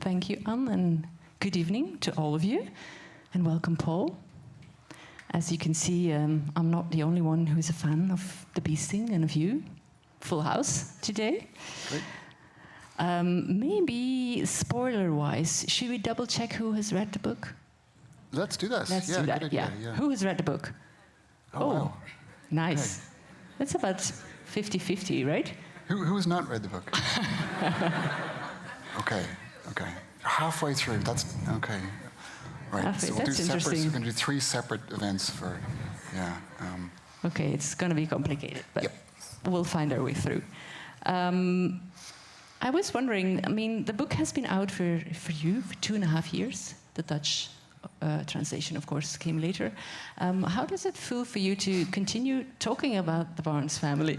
Thank you, Anne, and good evening to all of you, and welcome, Paul. As you can see, I'm not the only one who's a fan of the Beasting and of you. Full house today. Great. Maybe spoiler-wise, should we double-check who has read the book? Let's do that. Let's do that, good idea, yeah. Who has read the book? Oh, wow. Nice. Okay. That's about 50-50, right? Who has not read the book? Okay. Halfway through, that's okay. Right, Halfway, so we'll that's do separate, interesting. we're going to do 3 separate events for, Okay, it's going to be complicated, but Yep. we'll find our way through. I was wondering, I mean, the book has been out for you for 2.5 years. The Dutch translation, of course, came later. How does it feel for you to continue talking about the Barnes family?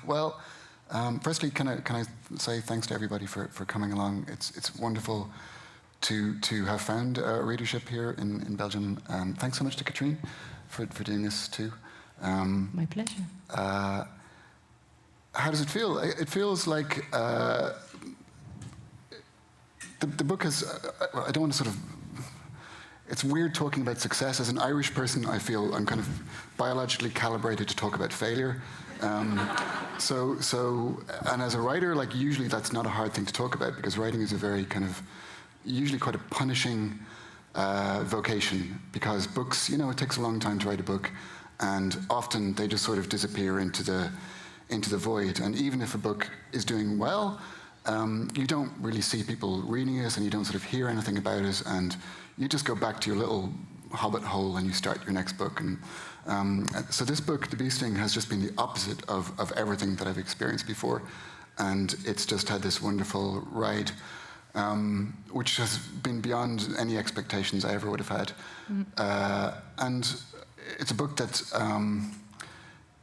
Well, firstly, can I say thanks to everybody for coming along. It's wonderful to have found a readership here in Belgium. Thanks so much to Katrien for doing this too. My pleasure. How does it feel? It feels like the book has. I don't want to sort of. It's weird talking about success. As an Irish person, I feel I'm kind of biologically calibrated to talk about failure. And as a writer, like usually that's not a hard thing to talk about because writing is a very kind of usually quite a punishing vocation because books, you know, it takes a long time to write a book, and often they just sort of disappear into the void. And even if a book is doing well, you don't really see people reading it, and you don't sort of hear anything about it, and you just go back to your little hobbit hole and you start your next book. And so this book, The Beasting, has just been the opposite of everything that I've experienced before, and it's just had this wonderful ride, which has been beyond any expectations I ever would have had. And it's a book that,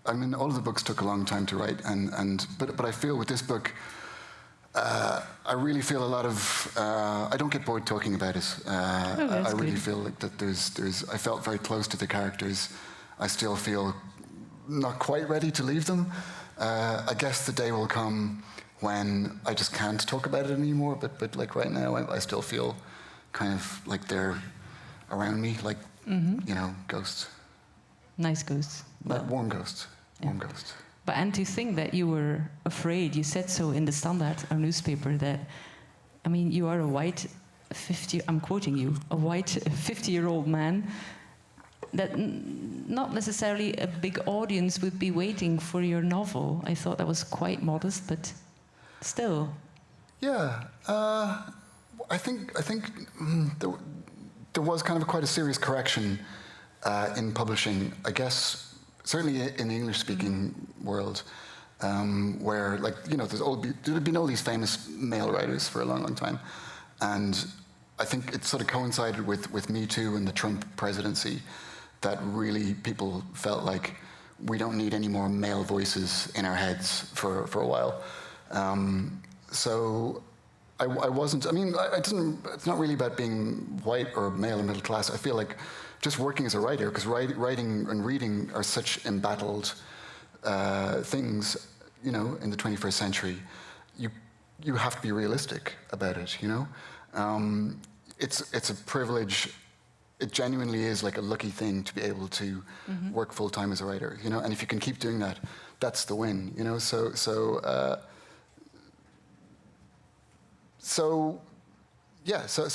I mean, all of the books took a long time to write, but I feel with this book, I really feel a lot of. I don't get bored talking about it. I really feel like that. I felt very close to the characters. I still feel not quite ready to leave them. I guess the day will come when I just can't talk about it anymore. But like right now, I still feel kind of like they're around me, like you know, ghosts. Nice ghosts. Warm ghosts. Warm ghosts. But and to think that you were afraid, you said so in the Standard, our newspaper, that, I mean, you are a white 50, I'm quoting you, a white 50-year-old man, that not necessarily a big audience would be waiting for your novel. I thought that was quite modest, but still. Yeah, I think there was kind of quite a serious correction in publishing, I guess. Certainly in the English-speaking world, where, like, you know, there've been all these famous male writers for a long, long time, and I think it sort of coincided with Me Too and the Trump presidency that really people felt like we don't need any more male voices in our heads for a while. So I wasn't. I mean, I didn't. It's not really about being white or male or middle class. I feel like just working as a writer, because writing and reading are such embattled things, you know, in the 21st century. You have to be realistic about it, you know. It's a privilege. It genuinely is like a lucky thing to be able to work full time as a writer, you know. And if you can keep doing that, that's the win, you know. So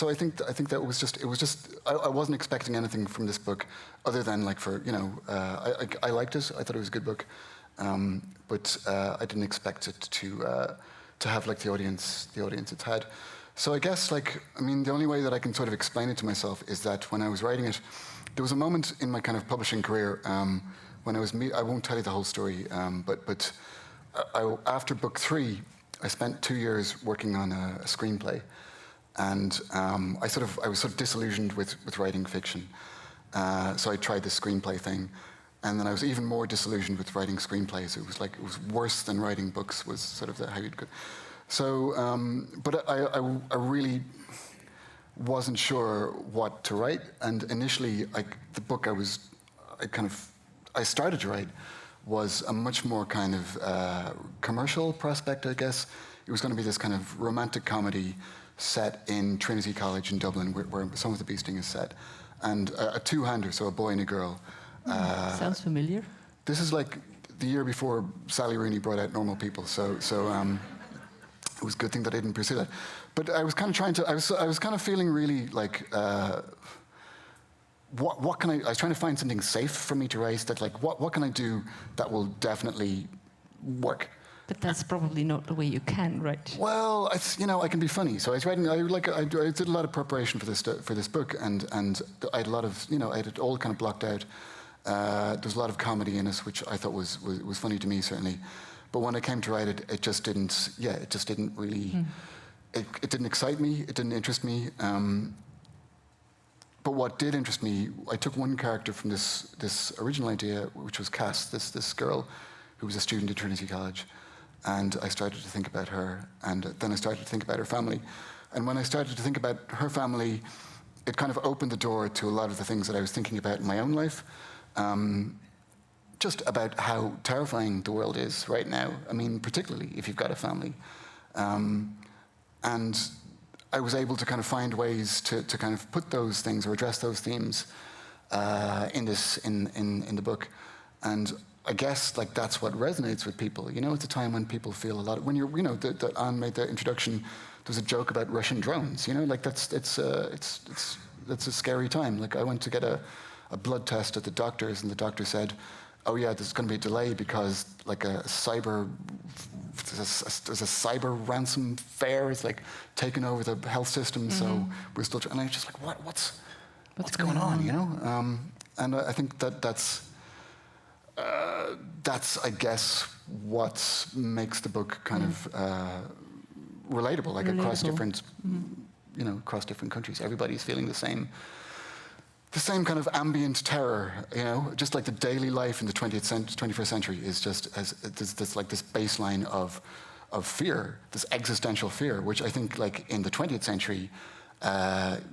I think that it was just I wasn't expecting anything from this book other than, like, for, you know, I liked it. I thought it was a good book, but I didn't expect it to have like the audience it's had. So I guess, like, I mean, the only way that I can sort of explain it to myself is that when I was writing it, there was a moment in my kind of publishing career when I won't tell you the whole story, but after book 3, I spent 2 years working on a screenplay. And I was sort of disillusioned with writing fiction. So I tried this screenplay thing. And then I was even more disillusioned with writing screenplays. It was worse than writing books, was sort of how you'd go. So, but I really wasn't sure what to write. And initially, the book I started to write was a much more kind of commercial prospect, I guess. it was going to be this kind of romantic comedy set in Trinity College in Dublin, where Some of the Bee Sting is set, and a two-hander, so a boy and a girl. Sounds familiar. This is like the year before Sally Rooney brought out Normal People, so it was a good thing that I didn't pursue that. But I was kind of trying to. I was kind of feeling really like. What can I was trying to find something safe for me to write. That like what can I do that will definitely work. But that's probably not the way you can write. Well, I can be funny. So I was writing. I did a lot of preparation for this book, and I had a lot of I had it all kind of blocked out. There's a lot of comedy in it, which I thought was funny to me certainly. But when I came to write it, it just didn't. Yeah, it just didn't really. It didn't excite me. It didn't interest me. But what did interest me, I took one character from this original idea, which was Cass, this girl who was a student at Trinity College, and I started to think about her, and then I started to think about her family. And when I started to think about her family, it kind of opened the door to a lot of the things that I was thinking about in my own life, just about how terrifying the world is right now. I mean, particularly if you've got a family. And I was able to kind of find ways to kind of put those things or address those themes in the book, and I guess like that's what resonates with people. It's a time when people feel a lot. When you're, that Anne made the introduction. There's a joke about Russian drones. Like that's a scary time. Like I went to get a blood test at the doctor's, and the doctor said, "Oh yeah, there's going to be a delay because like there's a cyber ransom fare is like taken over the health system, so we're still." And I was just like, what's going on? And I think that's I guess what makes the book kind of relatable, like across different, across different countries. Everybody's feeling the same kind of ambient terror, just like the daily life in the 21st century is just there's like this baseline of fear, this existential fear, which I think like in the 20th century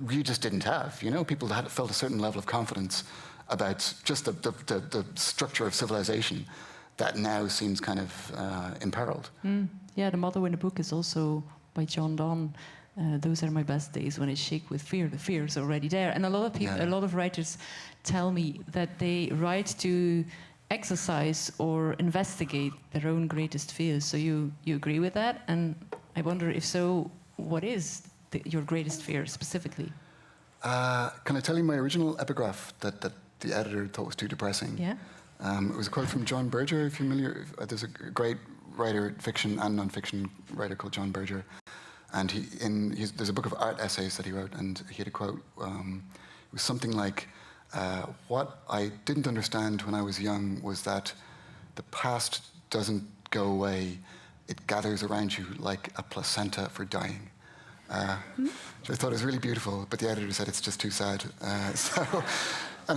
we just didn't have. People felt a certain level of confidence about just the structure of civilization that now seems kind of imperiled. Yeah, the motto in the book is also by John Donne. Those are my best days when I shake with fear. The fear is already there. And a lot of people, a lot of writers tell me that they write to exercise or investigate their own greatest fears. So you agree with that? And I wonder, if so, what is your greatest fear specifically? Can I tell you my original epigraph that the editor thought was too depressing? Yeah. It was a quote from John Berger. If you're familiar, there's a great writer, fiction and non-fiction writer called John Berger. And there's a book of art essays that he wrote, and he had a quote. It was something like, "What I didn't understand when I was young was that the past doesn't go away; it gathers around you like a placenta for dying." Which I thought was really beautiful, but the editor said it's just too sad. And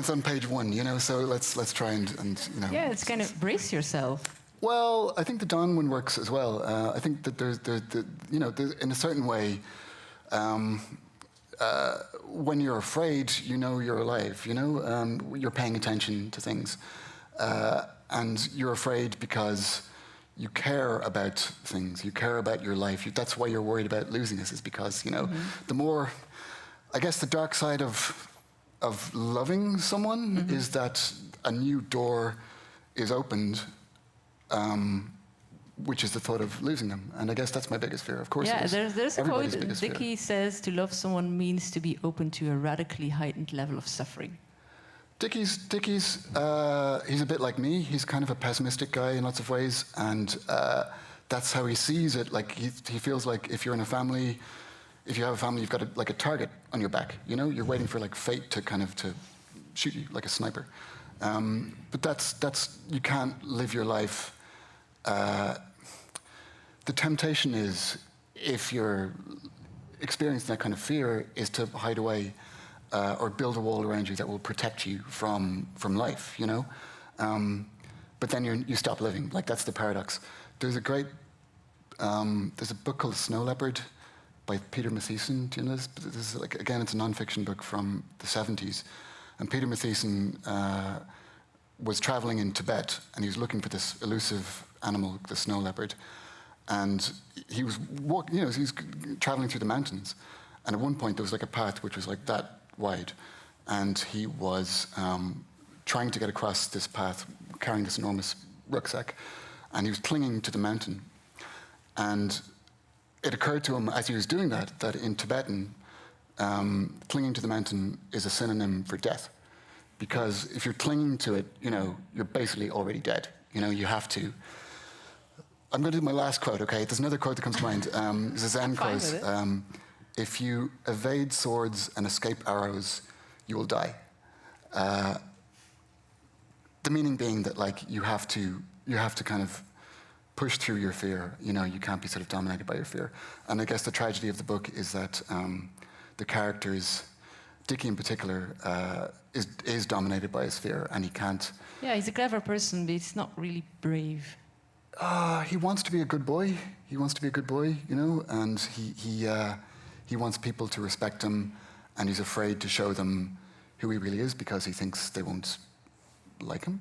it's on page 1, so let's try and. Yeah, it's kind of brace yourself. Well, I think the Dawn one works as well. I think that there's in a certain way, when you're afraid, you're alive. You're paying attention to things, and you're afraid because you care about things. You care about your life. That's why you're worried about losing us. Is because the more, I guess, the dark side of loving someone is that a new door is opened. Which is the thought of losing them, and I guess that's my biggest fear. Of course, yeah. There's a quote. fear. Dickie says, "To love someone means to be open to a radically heightened level of suffering." Dickie's he's a bit like me. He's kind of a pessimistic guy in lots of ways, and that's how he sees it. Like he feels like if you're in a family, if you have a family, you've got a target on your back. You're waiting for like fate to shoot you like a sniper. But that's you can't live your life. The temptation is, if you're experiencing that kind of fear, is to hide away or build a wall around you that will protect you from life. But then you stop living. Like that's the paradox. There's there's a book called The Snow Leopard by Peter Matthiessen. Do you know this? This is again, it's a non-fiction book from the 70s. And Peter Matthiessen was traveling in Tibet, and he was looking for this elusive animal, the snow leopard. and he was walking, he was traveling through the mountains, and at one point there was like a path which was like that wide, and he was trying to get across this path carrying this enormous rucksack, and he was clinging to the mountain, and it occurred to him as he was doing that in Tibetan, clinging to the mountain is a synonym for death, because if you're clinging to it, you're basically already dead. You have to. I'm going to do my last quote, okay? There's another quote that comes to mind. It's a Zen quote. If you evade swords and escape arrows, you will die. The meaning being that, like, you have to kind of push through your fear. You can't be sort of dominated by your fear. And I guess the tragedy of the book is that the characters, Dickie in particular, is dominated by his fear, and he can't. Yeah, he's a clever person, but he's not really brave. He wants to be a good boy. And he wants people to respect him, and he's afraid to show them who he really is because he thinks they won't like him.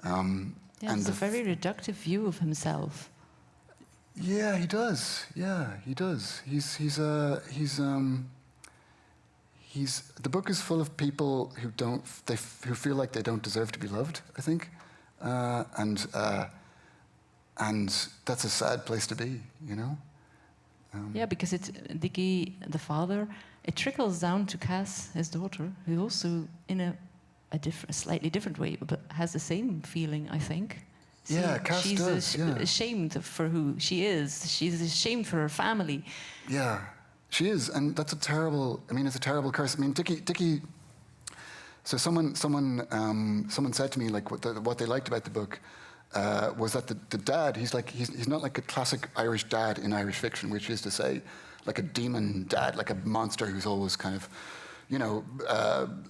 And it's a very reductive view of himself. Yeah, he does. The book is full of people who feel like they don't deserve to be loved, I think, and that's a sad place to be, Yeah, because Dickie, the father, it trickles down to Cass, his daughter, who also, in a slightly different way, but has the same feeling, I think. Cass she's does. ashamed for who she is. She's ashamed for her family. Yeah, she is, and that's it's a terrible curse. Dickie. So someone said to me, like, what they liked about the book was that the dad, he's not like a classic Irish dad in Irish fiction, which is to say, like a demon dad, like a monster who's always kind of,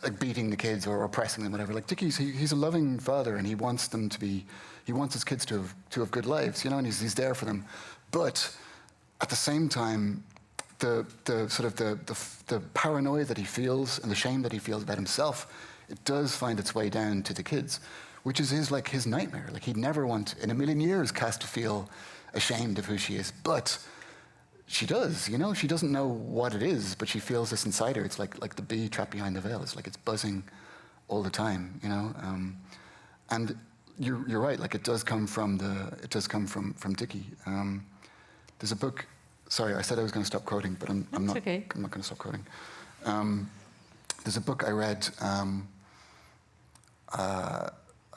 like beating the kids or oppressing them, whatever. Like Dickie's, he's a loving father, and he wants his kids to have good lives, and he's there for them. But at the same time, the sort of the paranoia that he feels and the shame that he feels about himself, it does find its way down to the kids, which is his nightmare. Like, he'd never want in a million years Cass to feel ashamed of who she is, but she does. She doesn't know what it is, but she feels this inside her. It's like the bee trapped behind the veil. It's like it's buzzing all the time. And you're right. Like, it does come from Dickie. There's a book. Sorry, I said I was going to stop quoting, but I'm not. Okay. I'm not going to stop quoting. There's a book I read.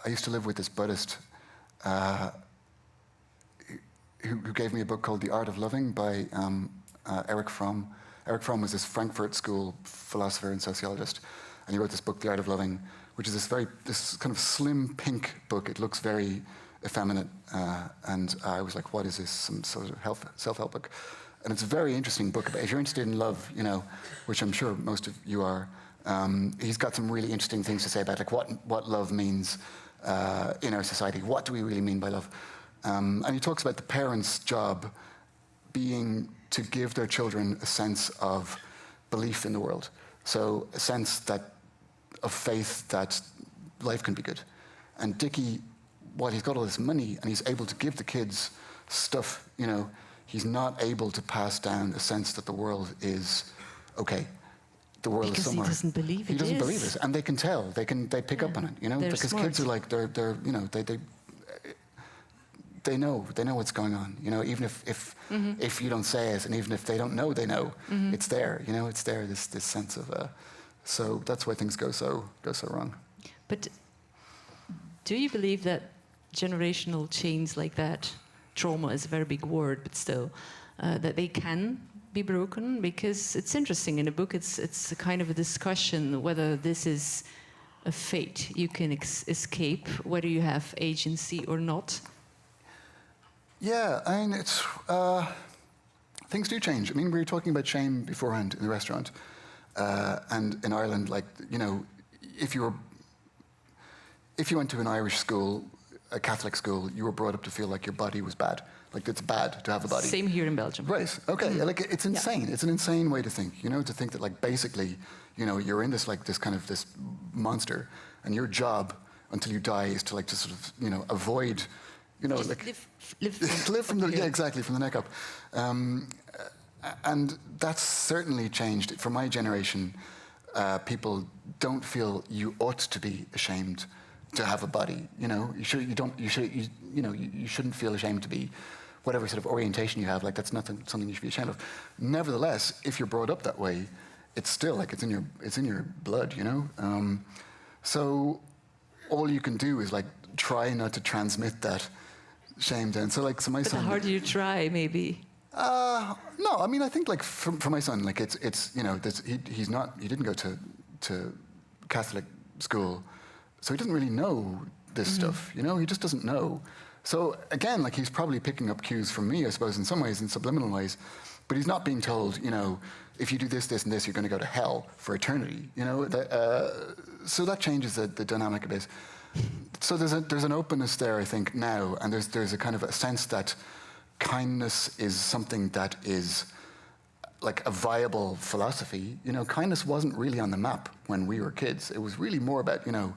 I used to live with this Buddhist who gave me a book called The Art of Loving by Erich Fromm. Erich Fromm was this Frankfurt School philosopher and sociologist, and he wrote this book, The Art of Loving, which is this kind of slim pink book. It looks very effeminate, and I was like, what is this, some sort of self-help book? And it's a very interesting book. If you're interested in love, which I'm sure most of you are, he's got some really interesting things to say about like what love means in our society. What do we really mean by love? And he talks about the parents' job being to give their children a sense of belief in the world. So a sense of faith that life can be good. And Dickie, while he's got all this money and he's able to give the kids stuff, he's not able to pass down a sense that the world is okay. The world because is somewhere. He doesn't believe it. He doesn't believe it, and they can tell. They pick up on it, because smart. kids are like they know what's going on. Even if you don't say it, and even if they don't know, they know. It's there. It's there. This sense of. So that's why things go so wrong. But do you believe that generational chains like that, trauma is a very big word, but still, that they can be broken? Because it's interesting in the book. It's a kind of a discussion whether this is a fate you can escape, whether you have agency or not. Yeah, I mean, it's things do change. I mean, we were talking about shame beforehand in the restaurant, and in Ireland, like if you went to an Irish school, a Catholic school, you were brought up to feel like your body was bad. Like, it's bad to have a body. Same here in Belgium. Right. Okay. Like, it's insane. Yeah. It's an insane way to think. To think that, like, basically, you're in this monster, and your job until you die is to, like, to sort of avoid You know, Just like live from the exactly, from the neck up. And that's certainly changed. For my generation, people don't feel you ought to be ashamed to have a body. You know, you shouldn't feel ashamed to be whatever sort of orientation you have. Like that's not something you should be ashamed of. Nevertheless, if you're brought up that way, it's still like it's in your blood. You know, so all you can do is like try not to transmit that shame down. So like, so my son. But how do you try, maybe? No, I mean, I think like for my son, like it's you know, he didn't go to Catholic school, so he doesn't really know this stuff. You know, he just doesn't know. So again, like he's probably picking up cues from me, I suppose, in some ways, in subliminal ways, but he's not being told, you know, if you do this, this, and this, you're going to go to hell for eternity. You know, so that changes the dynamic a bit. So there's an openness there, I think, now, and there's a kind of a sense that kindness is something that is like a viable philosophy. You know, kindness wasn't really on the map when we were kids. It was really more about, you know,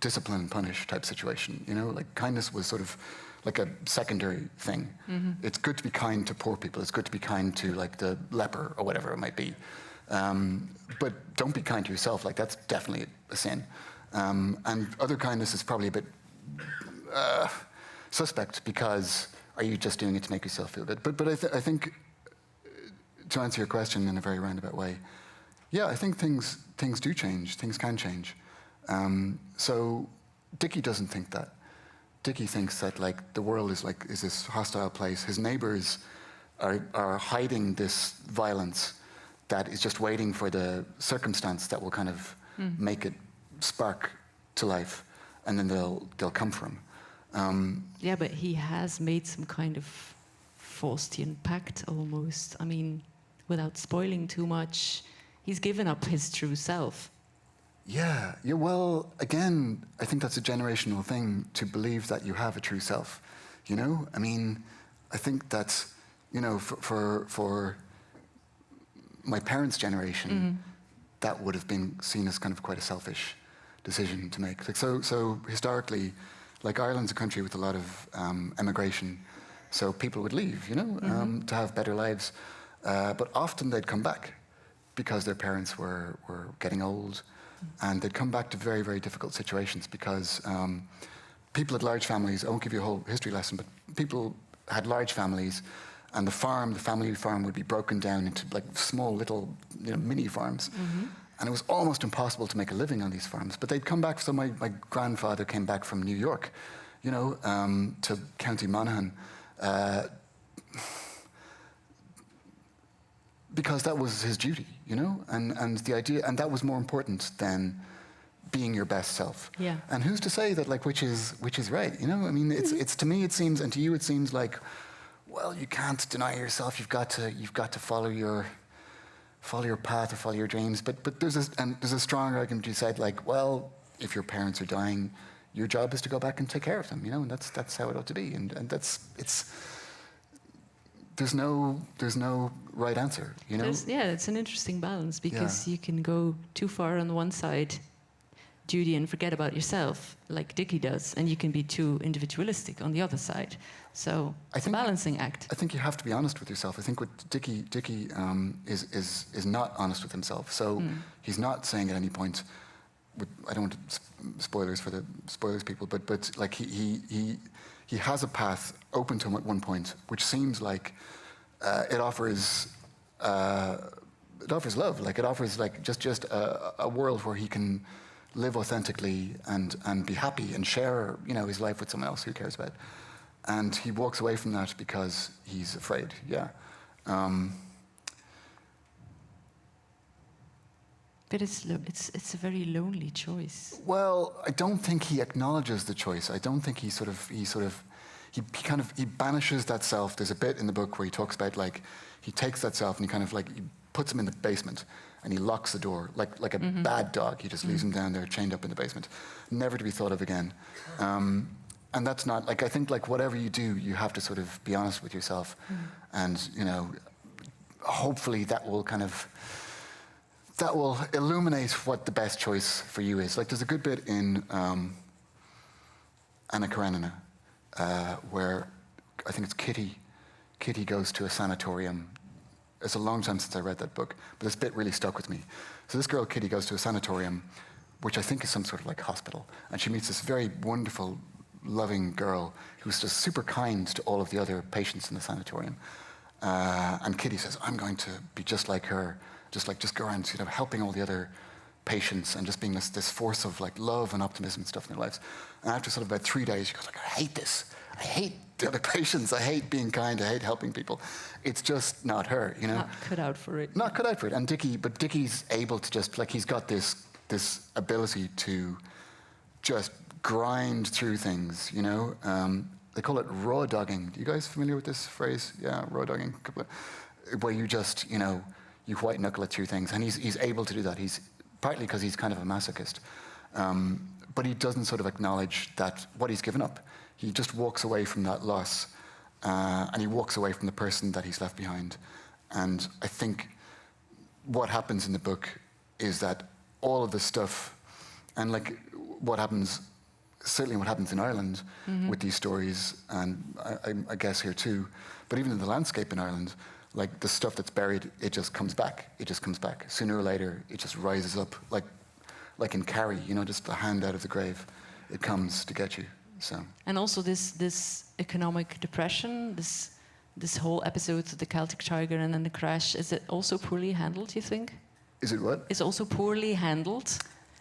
discipline and punish type situation. You know, like kindness was sort of like a secondary thing. Mm-hmm. It's good to be kind to poor people. It's good to be kind to like the leper or whatever it might be. But don't be kind to yourself. Like that's definitely a sin. And other kindness is probably a bit suspect, because are you just doing it to make yourself feel good? But I think to answer your question in a very roundabout way, yeah, I think things do change. Things can change. So Dickie doesn't think that. Dickie thinks that like the world is this hostile place. His neighbours are hiding this violence that is just waiting for the circumstance that will kind of make it spark to life, and then they'll come for him. Yeah, but he has made some kind of Faustian pact almost. I mean, without spoiling too much, he's given up his true self. Yeah. Well, again, I think that's a generational thing, to believe that you have a true self. You know, I mean, I think that's, you know, for my parents' generation, that would have been seen as kind of quite a selfish decision to make. Like so historically, like Ireland's a country with a lot of emigration, so people would leave, you know, to have better lives, but often they'd come back because their parents were getting old, and they'd come back to very, very difficult situations because people had large families. I won't give you a whole history lesson, but people had large families, and the family farm would be broken down into like small little, you know, mini farms. And it was almost impossible to make a living on these farms. But they'd come back. So my grandfather came back from New York, you know, to County Monaghan, because that was his duty, you know, and the idea, and that was more important than being your best self. Yeah. And who's to say that, like, which is right, you know? I mean, it's to me it seems, and to you it seems like, well, you can't deny yourself. You've got to follow your path or follow your dreams. But there's a strong argument you said, like, well, if your parents are dying, your job is to go back and take care of them, you know, and that's how it ought to be. And there's no right answer, you know. It's an interesting balance, because you can go too far on one side, duty, and forget about yourself, like Dickie does, and you can be too individualistic on the other side. So it's a balancing act. I think you have to be honest with yourself. I think what Dickie is not honest with himself. So he's not saying at any point, I don't want spoilers for the spoilers people, but like he has a path open to him at one point, which seems like it offers love. Like it offers like just a world where he can live authentically and be happy and share, you know, his life with someone else who cares about. And he walks away from that because he's afraid. Yeah. But it's a very lonely choice. Well, I don't think he acknowledges the choice. I don't think he banishes that self. There's a bit in the book where he talks about, like, he takes that self and he puts him in the basement and he locks the door like a bad dog. He just leaves him down there chained up in the basement, never to be thought of again. And that's not, like, I think, like, whatever you do, you have to sort of be honest with yourself, and, you know, hopefully that will illuminate what the best choice for you is. Like, there's a good bit in Anna Karenina, where I think it's Kitty. Kitty goes to a sanatorium. It's a long time since I read that book, but this bit really stuck with me. So this girl, Kitty, goes to a sanatorium, which I think is some sort of like hospital, and she meets this very wonderful, loving girl who's just super kind to all of the other patients in the sanatorium. And Kitty says, I'm going to be just like her, just go around, helping all the other patients and just being this force of like love and optimism and stuff in their lives. And after sort of about 3 days, she goes like, I hate this. I hate the other patients. I hate being kind. I hate helping people. It's just not her, Not cut out for it. Not cut out for it. And Dickie's able to just, like, he's got this ability to just grind through things, They call it raw dogging. Are you guys familiar with this phrase? Yeah, raw dogging. Where you just, you white knuckle it through things. And he's able to do that. He's partly because he's kind of a masochist. But he doesn't sort of acknowledge that what he's given up. He just walks away from that loss, and he walks away from the person that he's left behind. And I think what happens in the book is that all of this stuff, and like certainly what happens in Ireland with these stories, and I guess here too, but even in the landscape in Ireland, like the stuff that's buried, it just comes back. It just comes back. Sooner or later, it just rises up, like in Carrie, just a hand out of the grave. It comes to get you. So. And also this economic depression, this whole episode, the Celtic Tiger and then the crash, is it also poorly handled, you think? Is it what? It's also poorly handled.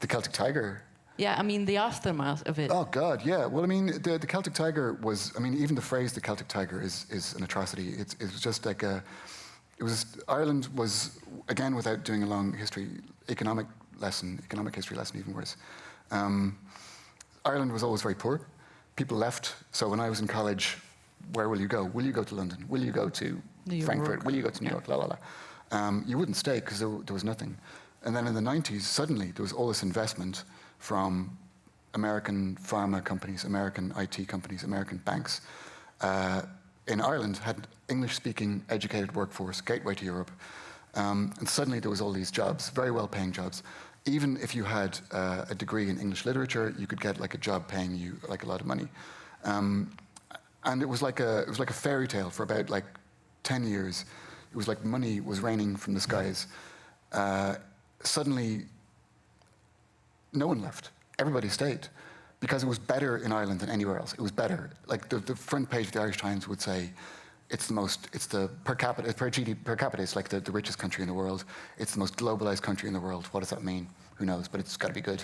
The Celtic Tiger? Yeah, I mean, the aftermath of it. Oh, God, yeah. Well, I mean, the Celtic Tiger was, even the phrase the Celtic Tiger is an atrocity. It was just like Ireland was, again, without doing a long economic history lesson, even worse. Ireland was always very poor. People left. So when I was in college, where will you go? Will you go to London? Will you go to Frankfurt? Will you go to New York? La, la, la. You wouldn't stay because there was nothing. And then in the 90s, suddenly there was all this investment from American pharma companies, American IT companies, American banks. In Ireland, had English-speaking educated workforce, gateway to Europe. And suddenly there was all these jobs, very well-paying jobs. Even if you had a degree in English literature, you could get like a job paying you like a lot of money. And it was like a fairy tale for about like 10 years. It was like money was raining from the skies. Suddenly, no one left. Everybody stayed because it was better in Ireland than anywhere else. It was better. Like the front page of the Irish Times would say, it's the per capita, it's like the richest country in the world. It's the most globalized country in the world. What does that mean? Who knows? But it's got to be good.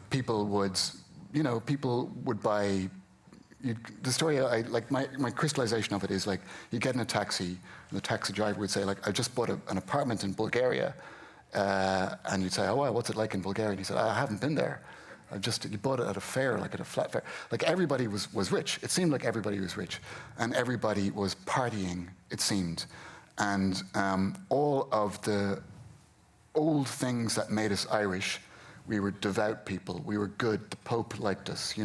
People would buy. The story, my crystallization of it is like you get in a taxi, and the taxi driver would say like, I just bought an apartment in Bulgaria, and you'd say, oh wow, what's it like in Bulgaria? And he said, I haven't been there. You bought it at a fair, like at a flat fair. Like everybody was rich. It seemed like everybody was rich. And everybody was partying, it seemed. And all of the old things that made us Irish, we were devout people. We were good. The Pope liked us, We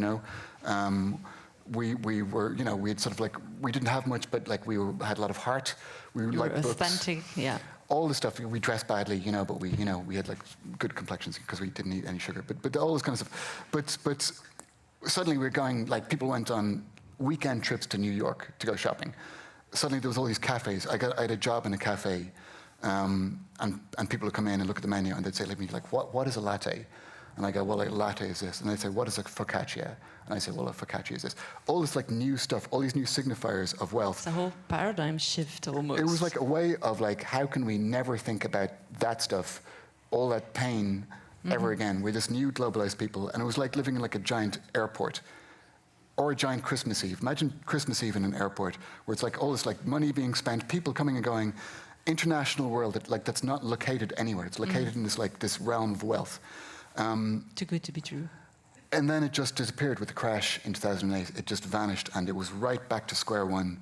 were, we had sort of like, we didn't have much, but like had a lot of heart. We liked books. Authentic, yeah. All the stuff, we dressed badly, but we had like good complexions because we didn't eat any sugar. But all this kind of stuff. But suddenly we're going, like people went on weekend trips to New York to go shopping. Suddenly there was all these cafes. I had a job in a cafe, and people would come in and look at the menu and they'd say like, what is a latte? And I go, well, like, a latte is this. And they'd say, what is a focaccia? And I say, well, a focaccia is this. All this like new stuff, all these new signifiers of wealth. It's a whole paradigm shift almost. It was like a way of like, how can we never think about that stuff, all that pain ever again? We're this new globalized people. And it was like living in like a giant airport or a giant Christmas Eve. Imagine Christmas Eve in an airport where it's like all this like money being spent, people coming and going, international world that's not located anywhere. It's located in this realm of wealth. Too good to be true. And then it just disappeared with the crash in 2008. It just vanished, and it was right back to square one.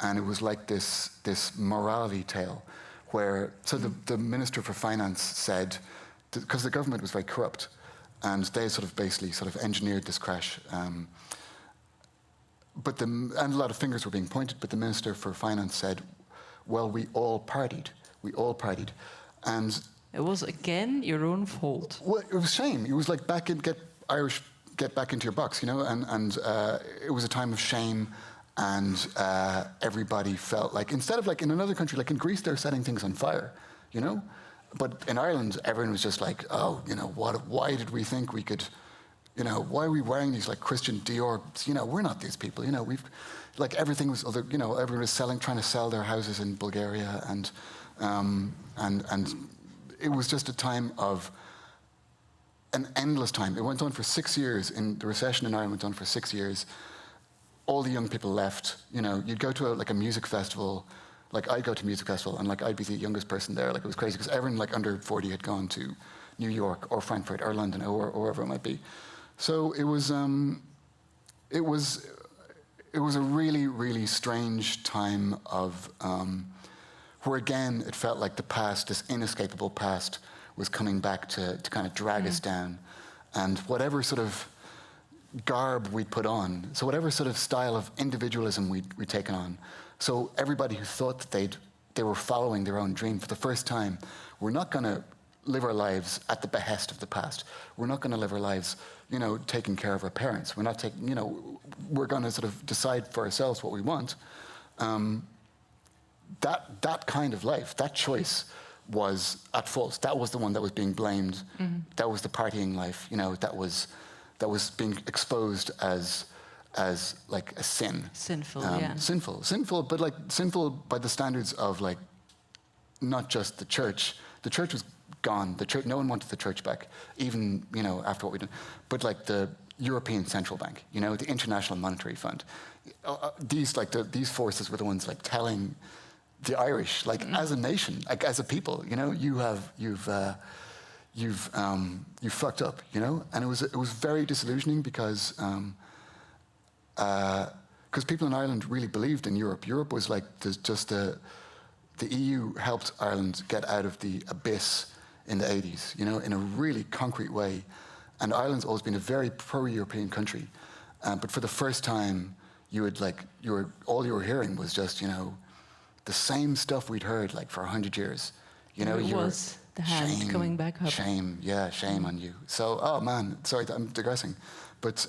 And it was like this morality tale, where the Minister for Finance said, because the government was very corrupt, and they basically engineered this crash. And a lot of fingers were being pointed, but the Minister for Finance said, well, we all partied. And it was, again, your own fault. Well, it was shame. It was like get Irish get back into your box, and it was a time of shame, and everybody felt like, instead of like in another country, like in Greece, they're setting things on fire, but in Ireland, everyone was just like, oh, why did we think we could, why are we wearing these like Christian Dior, we're not these people, we've, like everything was other, everyone was trying to sell their houses in Bulgaria, and it was just a time of an endless time. It went on for 6 years. In the recession in Ireland went on for 6 years. All the young people left. You'd go to a music festival. Like I'd go to a music festival, and like I'd be the youngest person there. Like it was crazy because everyone like under 40 had gone to New York or Frankfurt or London or wherever it might be. So it was a really, really strange time of where again it felt like the past, this inescapable past, was coming back to kind of drag us down, and whatever sort of garb we'd put on, so whatever sort of style of individualism we'd taken on, so everybody who thought that they were following their own dream for the first time, we're not going to live our lives at the behest of the past. We're not going to live our lives, taking care of our parents. We're not taking, we're going to sort of decide for ourselves what we want. That kind of life, that choice, was at fault. That was the one that was being blamed. Mm-hmm. That was the partying life, that was being exposed as like a sin. Sinful, Sinful, but like sinful by the standards of like not just the church. The church was gone. The church, no one wanted the church back, even after what we did. But like the European Central Bank, the International Monetary Fund, these forces were the ones like telling the Irish, like as a nation, like as a people, you've fucked up, and it was very disillusioning because people in Ireland really believed in Europe. Europe was like the EU helped Ireland get out of the abyss in the 80s, in a really concrete way, and Ireland's always been a very pro-European country, but for the first time, all you were hearing was just the same stuff we'd heard like for 100 years. It was the hand coming back up. Shame on you. So, oh man, sorry, I'm digressing. But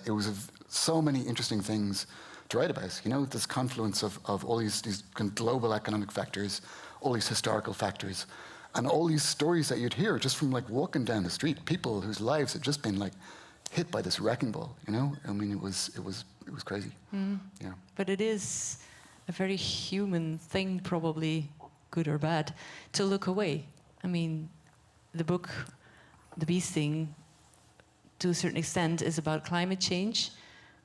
it was so many interesting things to write about. This confluence of all these kind of global economic factors, all these historical factors, and all these stories that you'd hear just from like walking down the street, people whose lives had just been like hit by this wrecking ball. I mean, it was crazy. Mm. Yeah. But it is a very human thing, probably good or bad, to look away. I mean, the book, The Bee Sting, to a certain extent, is about climate change.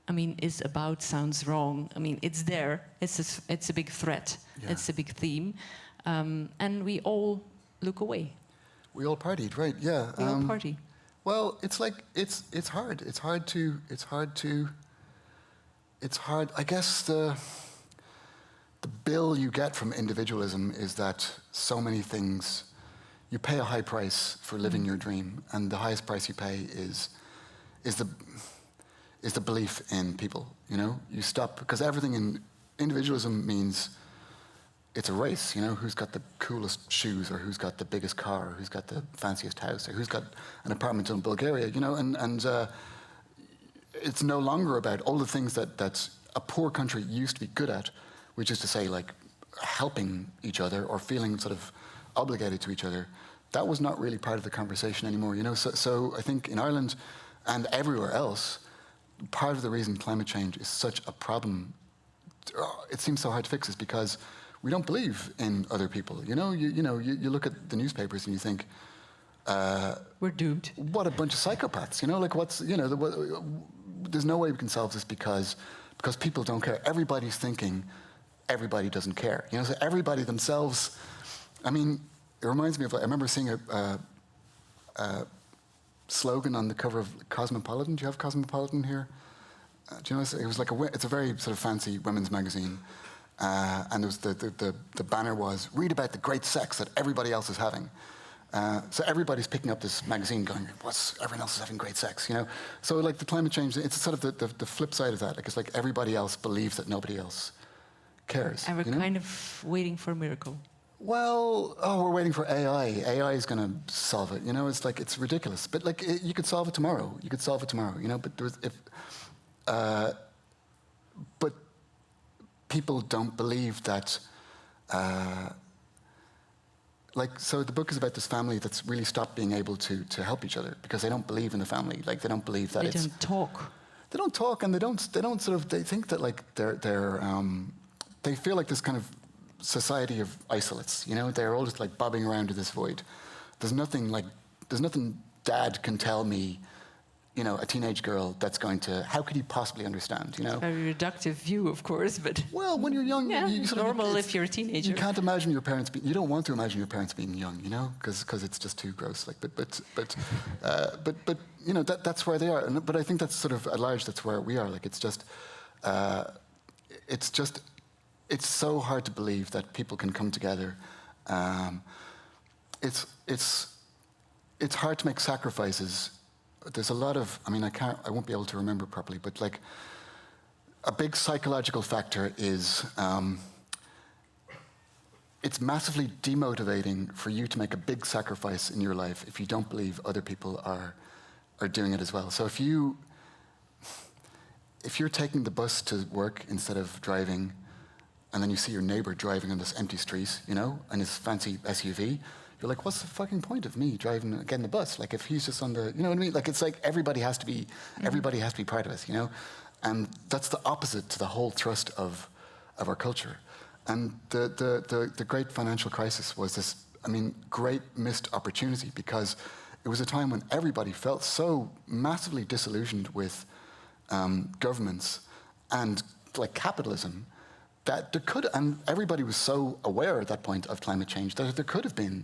I mean, sounds wrong. I mean, it's there. It's a big threat. Yeah. It's a big theme, and we all look away. We all partied, right? Yeah. We all party. Well, it's like it's hard. It's hard. I guess the bill you get from individualism is that so many things, you pay a high price for living your dream, and the highest price you pay is the belief in people. You stop, because everything in individualism means it's a race. Who's got the coolest shoes, or who's got the biggest car, or who's got the fanciest house, or who's got an apartment in Bulgaria. And it's no longer about all the things that a poor country used to be good at, which is to say, like, helping each other or feeling sort of obligated to each other. That was not really part of the conversation anymore, So I think in Ireland and everywhere else, part of the reason climate change is such a problem, it seems so hard to fix, is because we don't believe in other people. You look at the newspapers and you think, we're doomed. What a bunch of psychopaths, like there's no way we can solve this because people don't care. Everybody's thinking everybody doesn't care. So everybody themselves, I mean, it reminds me of, I remember seeing a slogan on the cover of Cosmopolitan. Do you have Cosmopolitan here? Do you know, it was like it's a very sort of fancy women's magazine. And there was the banner was, read about the great sex that everybody else is having. So everybody's picking up this magazine going, everyone else is having great sex, So like the climate change, it's sort of the flip side of that. Like it's like everybody else believes that nobody else cares. And we're kind of waiting for a miracle. well, we're waiting for AI. AI is going to solve it. You know, it's like, it's ridiculous. But like, you could solve it tomorrow. You could solve it tomorrow. You know, but but people don't believe that. So the book is about this family that's really stopped being able to help each other because they don't believe in the family. Like they don't believe that they don't talk. They don't talk, and they don't sort of. They think that like they feel like this kind of society of isolates. You know, they're all just like bobbing around to this void. There's nothing Dad can tell me. You know, a teenage girl that's going to. How could he possibly understand? You know, it's a very reductive view, of course, but well, when you're young, it's sort of, normal if you're a teenager. You can't imagine your parents. You don't want to imagine your parents being young. You know, because it's just too gross. Like, but you know that's where they are. But I think that's sort of at large. That's where we are. Like, it's so hard to believe that people can come together. It's hard to make sacrifices. There's a lot of, I mean, I won't be able to remember properly, but like a big psychological factor is it's massively demotivating for you to make a big sacrifice in your life if you don't believe other people are doing it as well. So if you're taking the bus to work instead of driving, and then you see your neighbor driving on this empty street, you know, in his fancy SUV, you're like, what's the fucking point of me getting the bus? Like, if he's just on the, you know what I mean? Like, it's like everybody has to be part of it, you know? And that's the opposite to the whole thrust of our culture. And the great financial crisis was this, I mean, great missed opportunity because it was a time when everybody felt so massively disillusioned with governments and like capitalism that there could, and everybody was so aware at that point of climate change that there could have been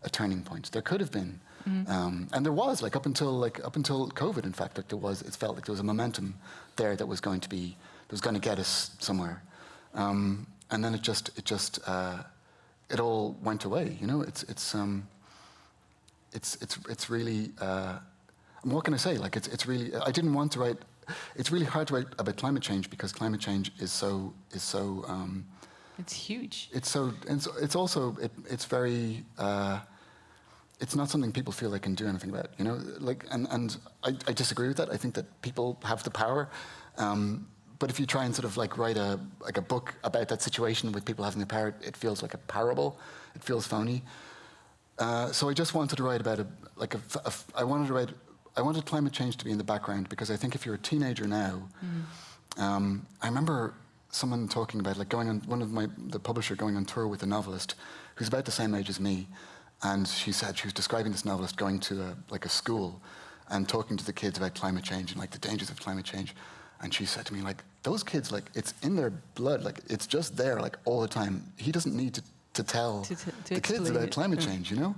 a turning point. There could have been, and there was, like up until COVID. In fact, like it felt like there was a momentum there that was going to get us somewhere, and then it all went away. You know, it's really. What can I say? Like it's really. I didn't want to write. It's really hard to write about climate change because climate change is so. It's huge. It's also very. It's not something people feel they can do anything about, you know. Like, and I disagree with that. I think that people have the power, but if you try and sort of like write a book about that situation with people having the power, it feels like a parable. It feels phony. So I just wanted to write about I wanted climate change to be in the background because I think if you're a teenager now, I remember someone talking about like the publisher going on tour with a novelist who's about the same age as me, and she said she was describing this novelist going to a school and talking to the kids about climate change and like the dangers of climate change, and she said to me like those kids, like it's in their blood, like it's just there like all the time. He doesn't need to tell the kids about climate change, you know.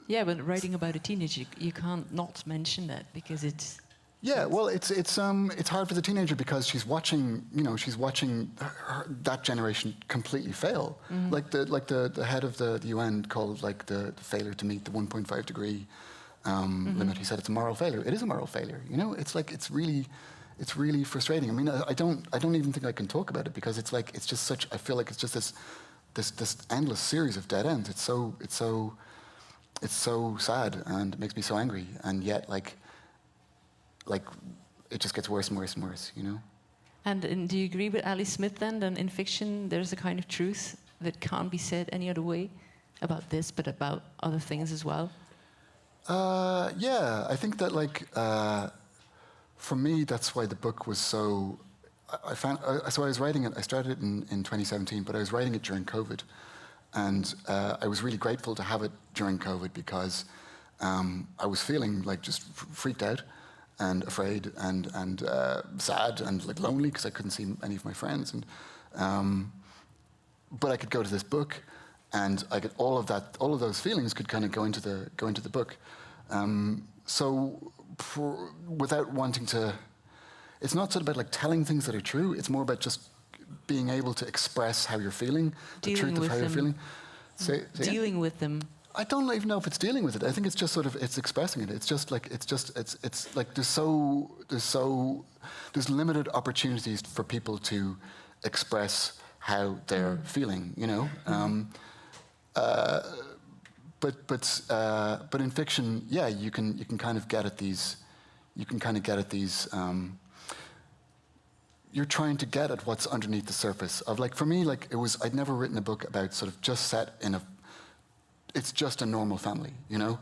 Yeah, but writing about a teenager, you can't not mention that because it's. Yeah, well, it's hard for the teenager because she's watching that generation completely fail. Mm-hmm. Like the head of the UN called like the failure to meet the 1.5 degree limit. He said it's a moral failure. It is a moral failure. You know, it's like it's really frustrating. I mean, I don't even think I can talk about it because it's like it's just such. I feel like it's just this endless series of dead ends. It's so sad and it makes me so angry, and yet like it just gets worse and worse and worse, you know. And do you agree with Ali Smith then? That in fiction there's a kind of truth that can't be said any other way about this, but about other things as well. Yeah, I think that like for me that's why the book was so. So I was writing it. I started it in 2017, but I was writing it during COVID. And I was really grateful to have it during COVID because I was feeling like just freaked out and afraid and sad and like lonely because I couldn't see any of my friends. And but I could go to this book, and I could all of those feelings could kind of go into the book. Without wanting to, it's not sort of about like telling things that are true. It's more about just being able to express how you're feeling, the truth of how you're feeling. Dealing with them. I don't even know if it's dealing with it. I think it's just sort of it's expressing it. It's like there's limited opportunities for people to express how they're feeling, you know. But in fiction, yeah, you can kind of get at these. You're trying to get at what's underneath the surface of, like, for me, like, I'd never written a book about sort of just set in it's just a normal family, you know.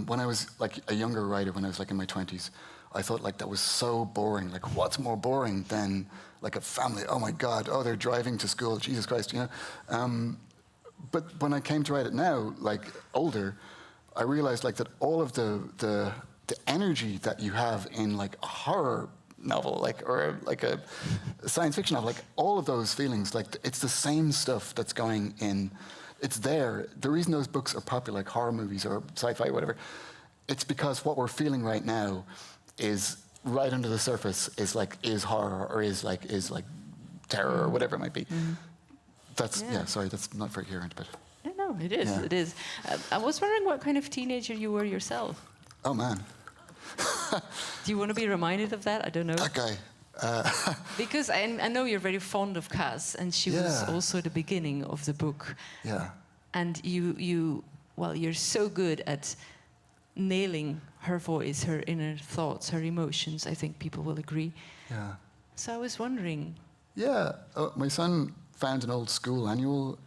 When I was like a younger writer, when I was like in my 20s, I thought like that was so boring. Like, what's more boring than like a family? Oh my God! Oh, they're driving to school. Jesus Christ, you know. But when I came to write it now, like older, I realized like that all of the energy that you have in like a horror novel, like, or like a science fiction novel, like all of those feelings, like it's the same stuff that's going in. It's there. The reason those books are popular, like horror movies or sci-fi, whatever, it's because what we're feeling right now is right under the surface is horror or is like terror or whatever it might be. That's sorry, that's not very coherent, but no, it is. Yeah. It is. I was wondering what kind of teenager you were yourself. Oh man. Do you want to be reminded of that? I don't know. That guy. Because I know you're very fond of Kaz, and she was also the beginning of the book. Yeah. And you're so good at nailing her voice, her inner thoughts, her emotions. I think people will agree. Yeah. So I was wondering. Yeah. My son found an old school annual,